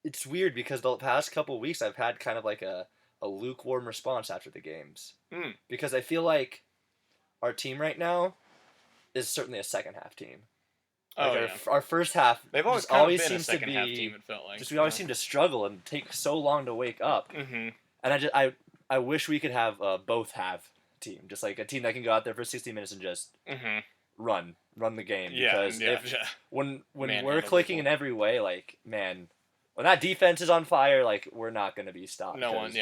B: it's weird because the past couple weeks I've had kind of like a lukewarm response after the games. Because I feel like our team right now is certainly a second half team. Our first half
A: they've always been seems a second half team, it felt like.
B: We always seem to struggle and take so long to wake up. And I wish we could have a both half team, just like a team that can go out there for 60 minutes and just run the game. Because when we're clicking in every way, like, man, when that defense is on fire, like, we're not going to be stopped.
A: No one's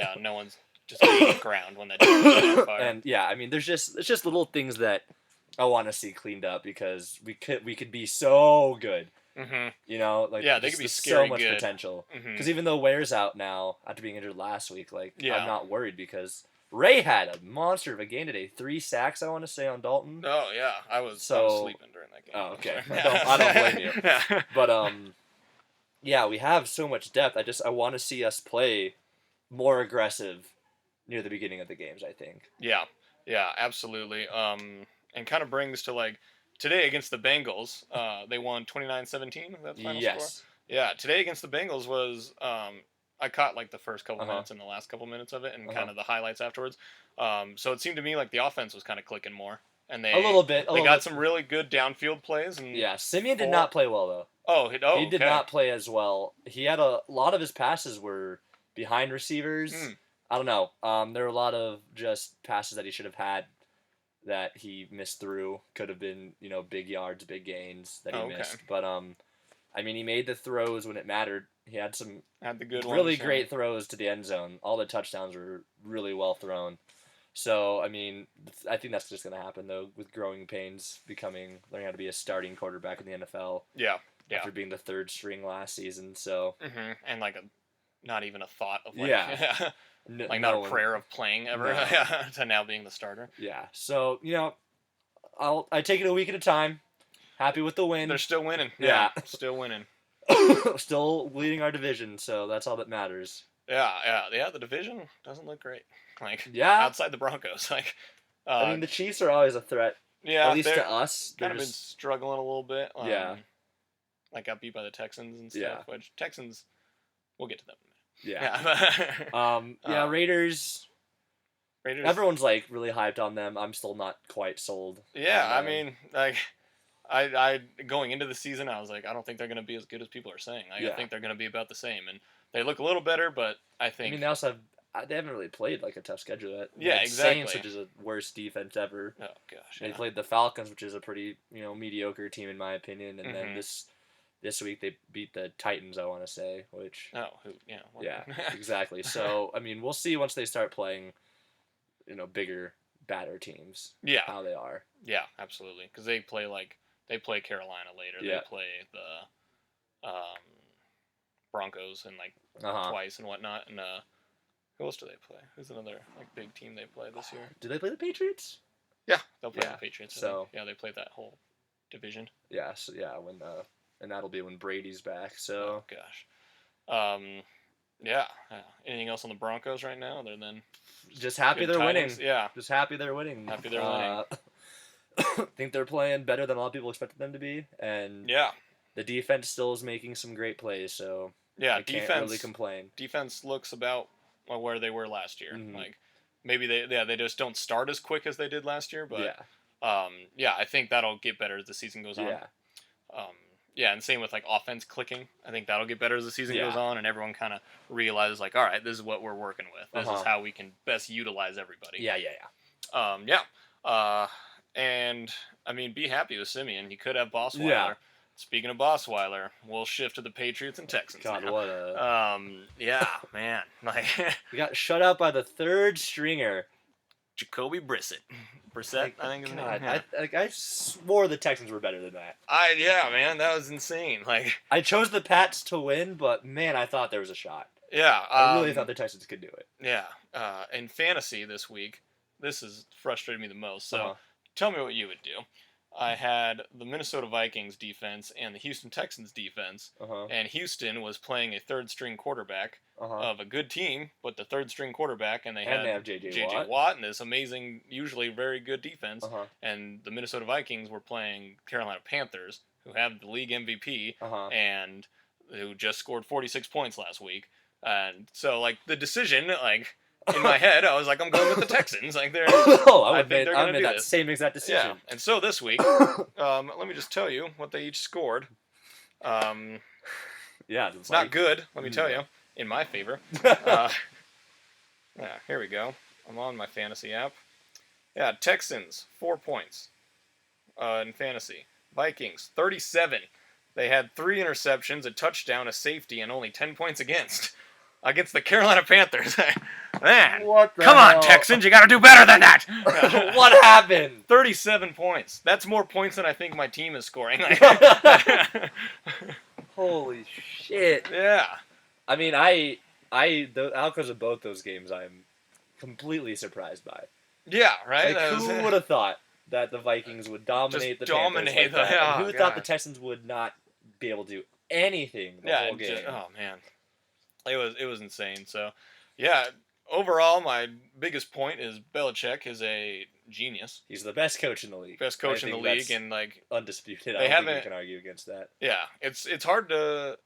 A: just on the ground when that defense is on fire.
B: And yeah, I mean, it's just little things that I want to see cleaned up, because we could be so good. They could be scary, so much good potential. Because even though Ware's out now after being injured last week, I'm not worried, because Ray had a monster of a game today. 3 sacks, I want to say, on Dalton.
A: Oh yeah, I was sleeping during that game.
B: Oh, okay. I don't blame you. Yeah. But yeah, we have so much depth. I want to see us play more aggressive near the beginning of the games, I think.
A: Yeah, absolutely. And kind of brings to, like, today against the Bengals, they won 29-17. That's the final score? Yeah, today against the Bengals was, I caught, like, the first couple minutes and the last couple minutes of it, and kind of the highlights afterwards. So it seemed to me like the offense was kind of clicking more. And they got some really good downfield plays. And
B: yeah, Simeon did not play well, though. He did not play as well. He had a lot of his passes were behind receivers. I don't know. There were a lot of just passes that he should have had that he missed through. Could have been, big yards, big gains that he missed. But I mean, he made the throws when it mattered. He had
A: the good
B: really great throws to the end zone. All the touchdowns were really well thrown. So, I mean, I think that's just going to happen, though, with growing pains, learning how to be a starting quarterback in the NFL.
A: Yeah.
B: After being the third string last season, so.
A: And, like, not even a thought of,
B: like,
A: not a prayer of playing ever to now being the starter.
B: Yeah. So, I take it a week at a time. Happy with the win.
A: They're still winning.
B: Yeah.
A: Still winning.
B: Still leading our division, so that's all that matters.
A: Yeah. The division doesn't look great. Like,
B: Yeah.
A: outside the Broncos, like.
B: I mean, the Chiefs are always a threat.
A: Yeah.
B: At least to us.
A: Kind of been struggling a little bit.
B: Yeah.
A: Like, got beat by the Texans and stuff.
B: Yeah.
A: Which Texans, we'll get to them.
B: Yeah. Raiders.
A: Raiders.
B: Everyone's like really hyped on them. I'm still not quite sold.
A: Yeah, I mean, like, I going into the season, I was like, I don't think they're going to be as good as people are saying. I think they're going to be about the same, and they look a little better, but I think.
B: I mean, they also they haven't really played like a tough schedule yet.
A: Yeah, exactly.
B: Saints, which is a worst defense ever.
A: Oh gosh.
B: They played the Falcons, which is a pretty mediocre team in my opinion, and then this week they beat the Titans. I want to say, which.
A: Oh,
B: yeah, exactly. So I mean, we'll see once they start playing. Bigger, badder teams.
A: Yeah.
B: How they are.
A: Yeah, absolutely. Because they play Carolina later.
B: Yeah.
A: They play the Broncos and twice and whatnot. And who else do they play? Who's another big team they play this year?
B: Do they play the Patriots?
A: Yeah, they'll play the Patriots.
B: So
A: yeah, they play that whole division.
B: Yeah. So when and that'll be when Brady's back. So.
A: Oh gosh. Yeah. Anything else on the Broncos right now other than
B: just happy they're winning?
A: Yeah.
B: Just happy they're winning.
A: Happy they're winning.
B: Think they're playing better than a lot of people expected them to be, and the defense still is making some great plays. So I can't really complain.
A: Defense looks about where they were last year. Mm-hmm. Like maybe they just don't start as quick as they did last year, but I think that'll get better as the season goes on. Yeah, and same with offense clicking. I think that'll get better as the season goes on, and everyone kind of realizes all right, this is what we're working with. This is how we can best utilize everybody. Yeah. And I mean, be happy with Simeon. He could have Bosweiler.
B: Yeah.
A: Speaking of Bosweiler, we'll shift to the Patriots and Texans.
B: God,
A: now.
B: what a
A: man,
B: we got shut out by the third stringer.
A: Jacoby Brissett, I think his name.
B: I swore the Texans were better than that.
A: Man, that was insane.
B: I chose the Pats to win, but man, I thought there was a shot.
A: Yeah,
B: I really thought the Texans could do it.
A: Yeah, in fantasy this week, this has frustrated me the most. So, tell me what you would do. I had the Minnesota Vikings defense and the Houston Texans defense, and Houston was playing a third-string quarterback of a good team, but the third-string quarterback, and they have J.J. Watt and this amazing, usually very good defense, and the Minnesota Vikings were playing Carolina Panthers, who have the league MVP, and who just scored 46 points last week, and so, the decision, in my head, I was like, I'm going with the Texans. I made
B: that same exact decision.
A: Yeah. And so this week, let me just tell you what they each scored. It's not good, let me tell you, in my favor. Here we go. I'm on my fantasy app. Yeah, Texans, 4 points in fantasy. Vikings, 37. They had 3 interceptions, a touchdown, a safety, and only 10 points against the Carolina Panthers. Man, come on, Texans, you got to do better than that.
B: What happened?
A: 37 points. That's more points than I think my team is scoring.
B: Holy shit.
A: Yeah.
B: I mean, the outcomes of both those games I'm completely surprised by.
A: Yeah, right?
B: Who would have thought that the Vikings would dominate the Panthers like that? And who thought the Texans would not be able to do anything the whole game?
A: Oh, man. It was insane. So, yeah, overall, my biggest point is Belichick is a genius.
B: He's the best coach in the league.
A: Best coach in the league, and
B: undisputed. I don't think you can argue against that.
A: Yeah, it's hard to.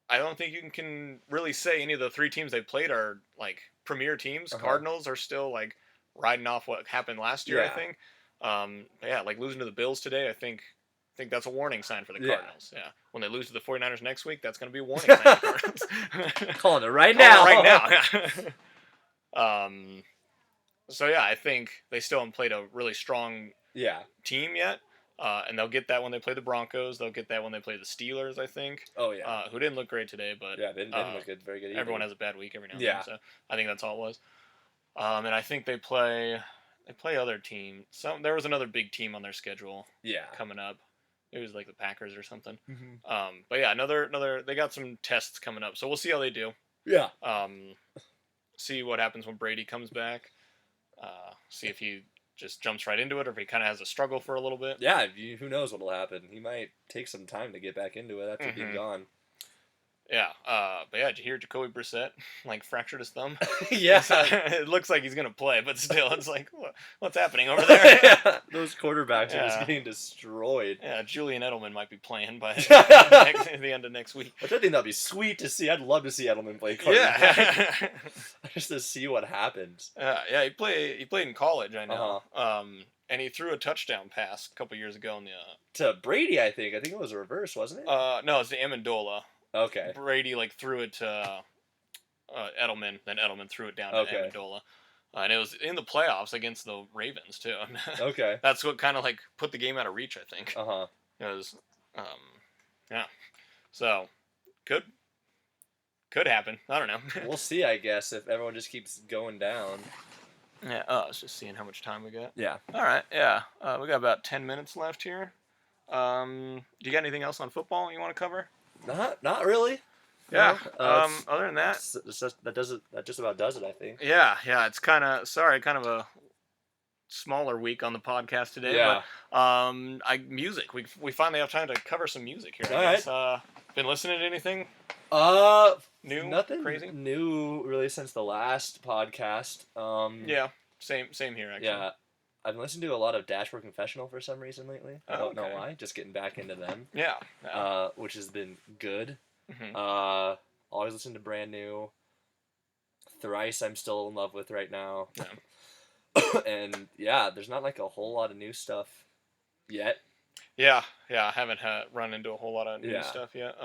A: I don't think you can really say any of the 3 teams they played are premier teams. Cardinals are still riding off what happened last year. I think. Losing to the Bills today, I think that's a warning sign for the Cardinals. Yeah. When they lose to the 49ers next week, that's going to be a warning sign for the Cardinals.
B: Calling it right now.
A: So, yeah, I think they still haven't played a really strong team yet. And they'll get that when they play the Broncos. They'll get that when they play the Steelers, I think.
B: Oh, yeah.
A: Who didn't look great today, but...
B: Yeah, they didn't look good, very good either.
A: Everyone has a bad week every now and then, so I think that's all it was. And I think they play other teams. There was another big team on their schedule coming up. It was the Packers or something. Mm-hmm. But yeah, another. They got some tests coming up, so we'll see how they do.
B: Yeah.
A: See what happens when Brady comes back. See if he just jumps right into it, or if he kind of has a struggle for a little bit.
B: Yeah, who knows what'll happen? He might take some time to get back into it after being
A: Mm-hmm.
B: gone.
A: Yeah, but yeah, did you hear Jacoby Brissett like fractured his thumb?
B: Yeah.
A: It looks like he's gonna play, but still, it's like what's happening over there?
B: Yeah, those quarterbacks are just
A: Yeah.
B: getting destroyed.
A: Yeah, Julian Edelman might be playing by the end of next week.
B: Which I think that'd be sweet to see. I'd love to see Edelman play quarterback.
A: Yeah,
B: Just to see what happens.
A: yeah, he played in college, I know. And he threw a touchdown pass a couple years ago in the.
B: To Brady, I think. I think it was a reverse, wasn't it?
A: No, it's the Amendola.
B: Okay.
A: Brady like threw it to Edelman, then Edelman threw it down to
B: Okay.
A: Amendola. And it was in the playoffs against the Ravens too.
B: Okay.
A: That's what kind of like put the game out of reach, I think.
B: Uh-huh.
A: Because, yeah. So, could happen. I don't know.
B: We'll see, I guess, if everyone just keeps going down.
A: Yeah. I was just seeing how much time we got.
B: Yeah.
A: All right. Yeah. We got about 10 minutes left here. Do you got anything else on football you want to cover?
B: Not really.
A: Yeah.
B: No,
A: Other than that,
B: that just about does it, I think.
A: yeah. It's kind of a smaller week on the podcast today.
B: Yeah.
A: But music. We finally have time to cover some music here. I guess. Been listening to anything? New?
B: Nothing
A: Crazy?
B: new really since the last podcast.
A: Yeah. Same here actually.
B: Yeah. I've been listening to a lot of Dashboard Confessional for some reason lately. I don't know
A: okay.
B: why. Just getting back into them.
A: Yeah.
B: Which has been good.
A: Mm-hmm.
B: Always listen to Brand New. Thrice I'm still in love with right now.
A: Yeah.
B: And yeah, there's not like a whole lot of new stuff yet.
A: Yeah. I haven't run into a whole lot of new
B: Yeah.
A: stuff yet.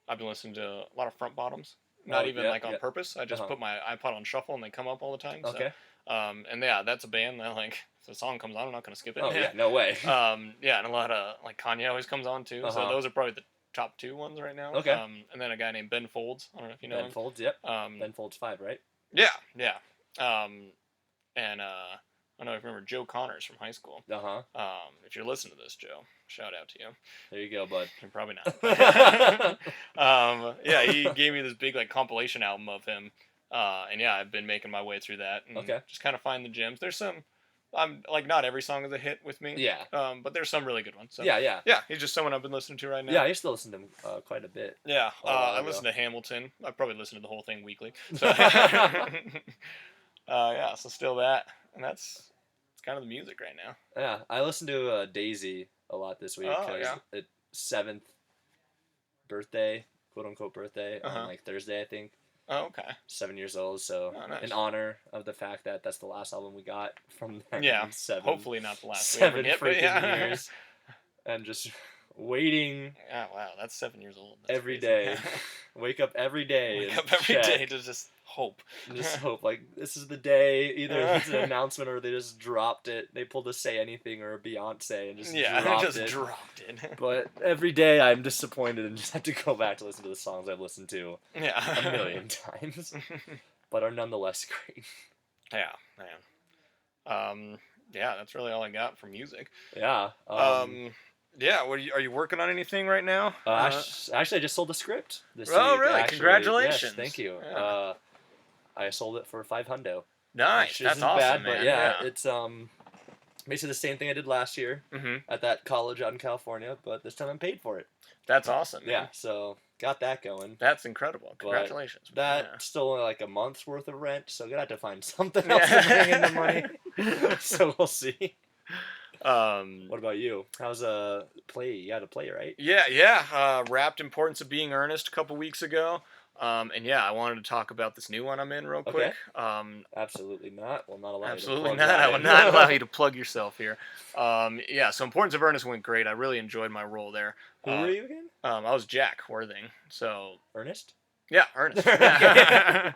A: I've been listening to a lot of Front Bottoms. Not even on purpose. I just put my iPod on shuffle and they come up all the time. So,
B: Okay.
A: and yeah, that's a band that like if the song comes on, I'm not gonna skip it.
B: Oh yeah, no way.
A: Yeah, and a lot of like Kanye always comes on too. So those are probably the top 2 ones right now.
B: Okay.
A: And then a guy named Ben Folds. I don't know if you know him.
B: Ben Folds, yep. Ben Folds 5, right?
A: Yeah. And I don't know if you remember Joe Connors from high school. If you're listening to this, Joe, shout out to you.
B: There you go, bud.
A: You're probably not. Yeah, he gave me this big like compilation album of him. And yeah, I've been making my way through that and just kind of find the gems. There's some, I'm like not every song is a hit with me.
B: Yeah.
A: But there's some really good ones. So,
B: yeah.
A: Yeah, he's just someone I've been listening to right now.
B: Yeah, I used to listen to him quite a bit.
A: Yeah, I listen to Hamilton. I probably listen to the whole thing weekly. So, yeah, so still that, and it's kind of the music right now.
B: Yeah, I listened to Daisy a lot this week because it's 7th birthday, quote unquote birthday, on like Thursday, I think.
A: Oh, okay.
B: 7 years old, so
A: nice.
B: In honor of the fact that that's the last album we got from them.
A: Yeah, hopefully not the last. 7
B: freaking years, and just waiting.
A: Yeah, wow, that's 7 years old.
B: That's every day. Wake up every day.
A: Wake up every day to just hope.
B: Just hope, like, this is the day. Either it's an announcement or they just dropped it. They pulled a Say Anything or a Beyonce and just
A: dropped it.
B: But every day I'm disappointed and just have to go back to listen to the songs I've listened to
A: a
B: million times, but are nonetheless great.
A: Yeah, man. Yeah, that's really all I got for music.
B: Yeah.
A: Yeah, are you working on anything right now?
B: Actually, I just sold the script this week.
A: Oh, really? Actually. Congratulations.
B: Yes, thank you.
A: Yeah.
B: I sold it for $500.
A: Nice. That's awesome,
B: bad,
A: man.
B: But yeah, it's basically the same thing I did last year at that college out in California, but this time I'm paid for it.
A: That's awesome, man.
B: Yeah, so got that going.
A: That's incredible. Congratulations.
B: But that's still only like a month's worth of rent, so I'm gonna have to find something else to bring in the money. So we'll see. What about you? How's play? You had a play, right?
A: Yeah. Wrapped Importance of Being Earnest a couple weeks ago. And yeah, I wanted to talk about this new one I'm in real quick.
B: Absolutely not. Will not allow
A: absolutely
B: you to plug
A: not. I will not allow you to plug yourself here. Yeah, so Importance of Earnest went great. I really enjoyed my role there.
B: Who were you again?
A: I was Jack Worthing. So
B: Ernest?
A: Yeah, Ernest. Yeah,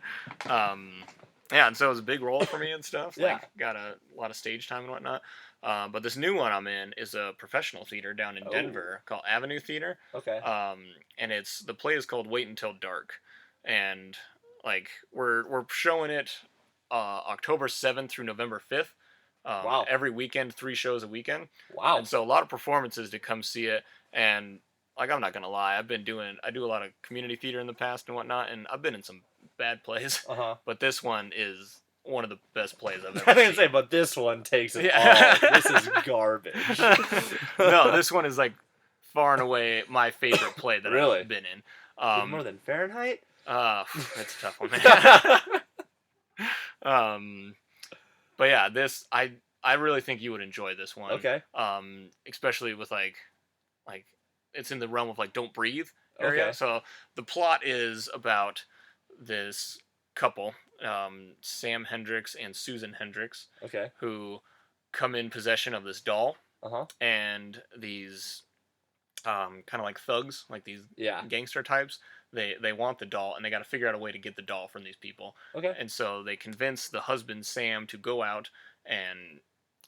A: and so it was a big role for me and stuff.
B: Yeah.
A: Like, got a lot of stage time and whatnot. But this new one I'm in is a professional theater down in Denver called Avenue Theater.
B: Okay.
A: And the play is called Wait Until Dark. And like we're showing it October 7th through November 5th.
B: Wow.
A: Every weekend, 3 shows a weekend.
B: Wow.
A: And so a lot of performances to come see it. And like, I'm not gonna lie, I do a lot of community theater in the past and whatnot, and I've been in some bad plays. But this one is one of the best plays I've ever
B: I didn't
A: seen.
B: say, but this one takes it
A: Yeah.
B: all. This is garbage.
A: No, this one is like far and away my favorite play that
B: Really?
A: I've been in.
B: Even more than Fahrenheit?
A: That's a tough one, man. But yeah, I really think you would enjoy this one.
B: Okay.
A: Especially with like it's in the realm of like Don't Breathe area.
B: Okay.
A: So the plot is about this couple, Sam Hendricks and Susan Hendricks,
B: Okay.
A: who come in possession of this doll,
B: Uh-huh.
A: and these kind of like thugs, like these
B: Yeah.
A: gangster types. They want the doll, and they got to figure out a way to get the doll from these people.
B: Okay.
A: And so they convince the husband Sam to go out and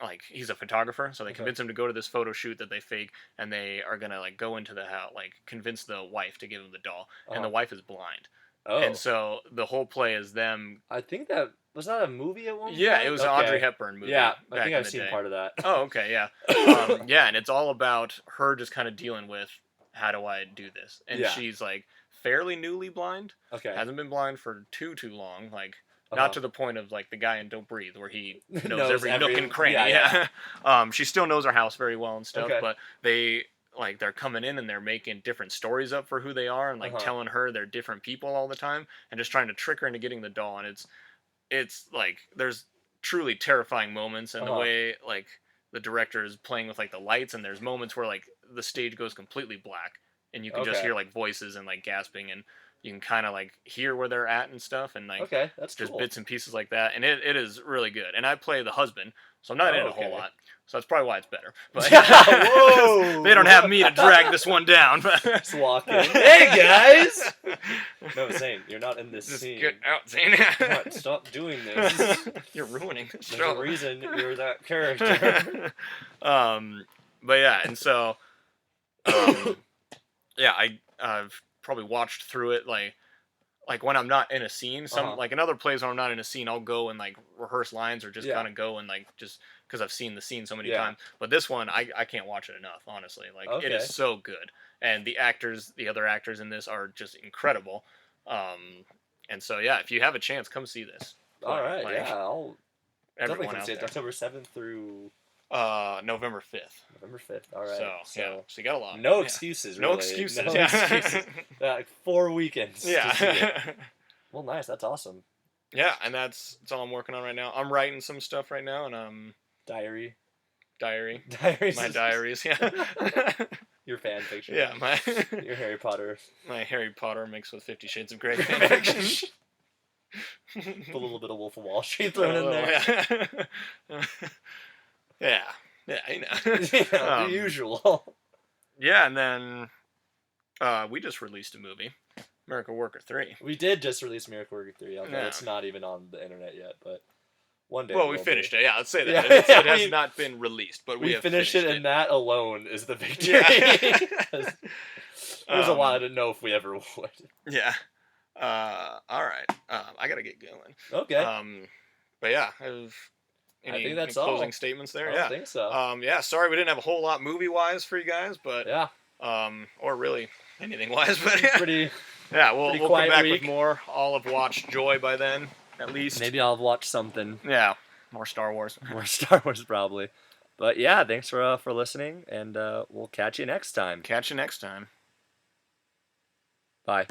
A: like he's a photographer, so they
B: Okay.
A: convince him to go to this photo shoot that they fake, and they are gonna like go into the house, like convince the wife to give him the doll, and the wife is blind.
B: Oh.
A: And so the whole play is them.
B: I think that was that a movie at one point?
A: Yeah, it was an
B: Okay.
A: Audrey Hepburn movie.
B: Yeah, I
A: back
B: think
A: in
B: I've
A: the
B: seen
A: day.
B: part of that.
A: Oh, okay, yeah. Yeah, and it's all about her just kind of dealing with how do I do this, and
B: Yeah.
A: she's like fairly newly blind.
B: Okay.
A: Hasn't been blind for too long. Like
B: Uh-huh.
A: not to the point of like the guy in Don't Breathe where he knows,
B: Knows
A: every nook
B: every-
A: and cranny.
B: yeah,
A: Yeah. She still knows her house very well and stuff,
B: Okay.
A: but they're coming in and they're making different stories up for who they are and like
B: Uh-huh.
A: telling her they're different people all the time and just trying to trick her into getting the doll. And it's like there's truly terrifying moments, and the
B: Uh-huh.
A: way like the director is playing with like the lights, and there's moments where like the stage goes completely black and you can just
B: Okay.
A: hear like voices and like gasping, and you can kind of like hear where they're at and stuff, and like
B: Okay, that's
A: just
B: cool.
A: bits and pieces like that, and it is really good. And I play the husband, so I'm not in it a whole
B: Okay.
A: lot, so that's probably why it's better. But
B: Whoa!
A: they don't have me to drag this one down.
B: Just walk in. Hey guys! No, Zane, you're not in this
A: Just
B: scene.
A: get out, Zane.
B: What? Stop doing this.
A: You're ruining the
B: There's
A: show.
B: a reason you're that character.
A: But yeah, and so yeah, I've probably watched through it like when I'm not in a scene. Some like in other plays when I'm not in a scene, I'll go and like rehearse lines or just
B: Yeah.
A: kind of go and like just because I've seen the scene so many
B: Yeah.
A: times. But this one, I can't watch it enough, honestly. Like it is
B: Okay.
A: so good, and the other actors in this are just incredible. And so yeah, if you have a chance, come see this.
B: All right,
A: Like,
B: yeah, I'll definitely
A: Everyone
B: come
A: out
B: see it.
A: there.
B: October 7th through
A: November 5th.
B: November 5th. All right.
A: So yeah, so you got a lot.
B: no
A: Yeah.
B: excuses.
A: No
B: Really.
A: excuses.
B: No
A: Yeah.
B: excuses. Like 4 weekends. to see it.
A: Yeah.
B: Well, nice. That's awesome.
A: Yeah, and that's all I'm working on right now. I'm writing some stuff right now, and
B: Diary.
A: diaries.
B: Diaries.
A: My diaries, yeah.
B: Your fan fiction.
A: Yeah, my
B: Your Harry Potter.
A: my Harry Potter mixed with 50 Shades of Grey fanfiction.
B: Put a little bit of Wolf of Wall Street thrown in there.
A: Yeah. Yeah, you know.
B: Yeah, the usual.
A: Yeah, and then we just released a movie, Miracle Worker 3.
B: We did just release Miracle Worker 3. Okay,
A: Yeah.
B: it's not even on the internet yet, but one day.
A: Well,
B: it
A: we
B: will
A: finished
B: be.
A: it. Yeah, let's say that.
B: Yeah,
A: it
B: I
A: has
B: mean,
A: not been released, but we
B: We
A: have
B: finished it, and that alone is the victory.
A: Yeah.
B: There's a lot I didn't know if we ever would.
A: Yeah. All right. I gotta get going.
B: Okay.
A: But yeah, have any,
B: think that's
A: any closing
B: all.
A: statements
B: I
A: there?
B: don't
A: Yeah.
B: think so.
A: Yeah. Sorry, we didn't have a whole lot movie wise for you guys, but
B: Yeah.
A: or really anything wise, but yeah.
B: Pretty.
A: Yeah, we'll come
B: quiet
A: back
B: week.
A: with more. I'll have watched Joy by then, at least.
B: Maybe I'll watch something.
A: Yeah. More Star Wars.
B: More Star Wars, probably. But yeah, thanks for listening, and we'll catch you next time.
A: Catch you next time.
B: Bye.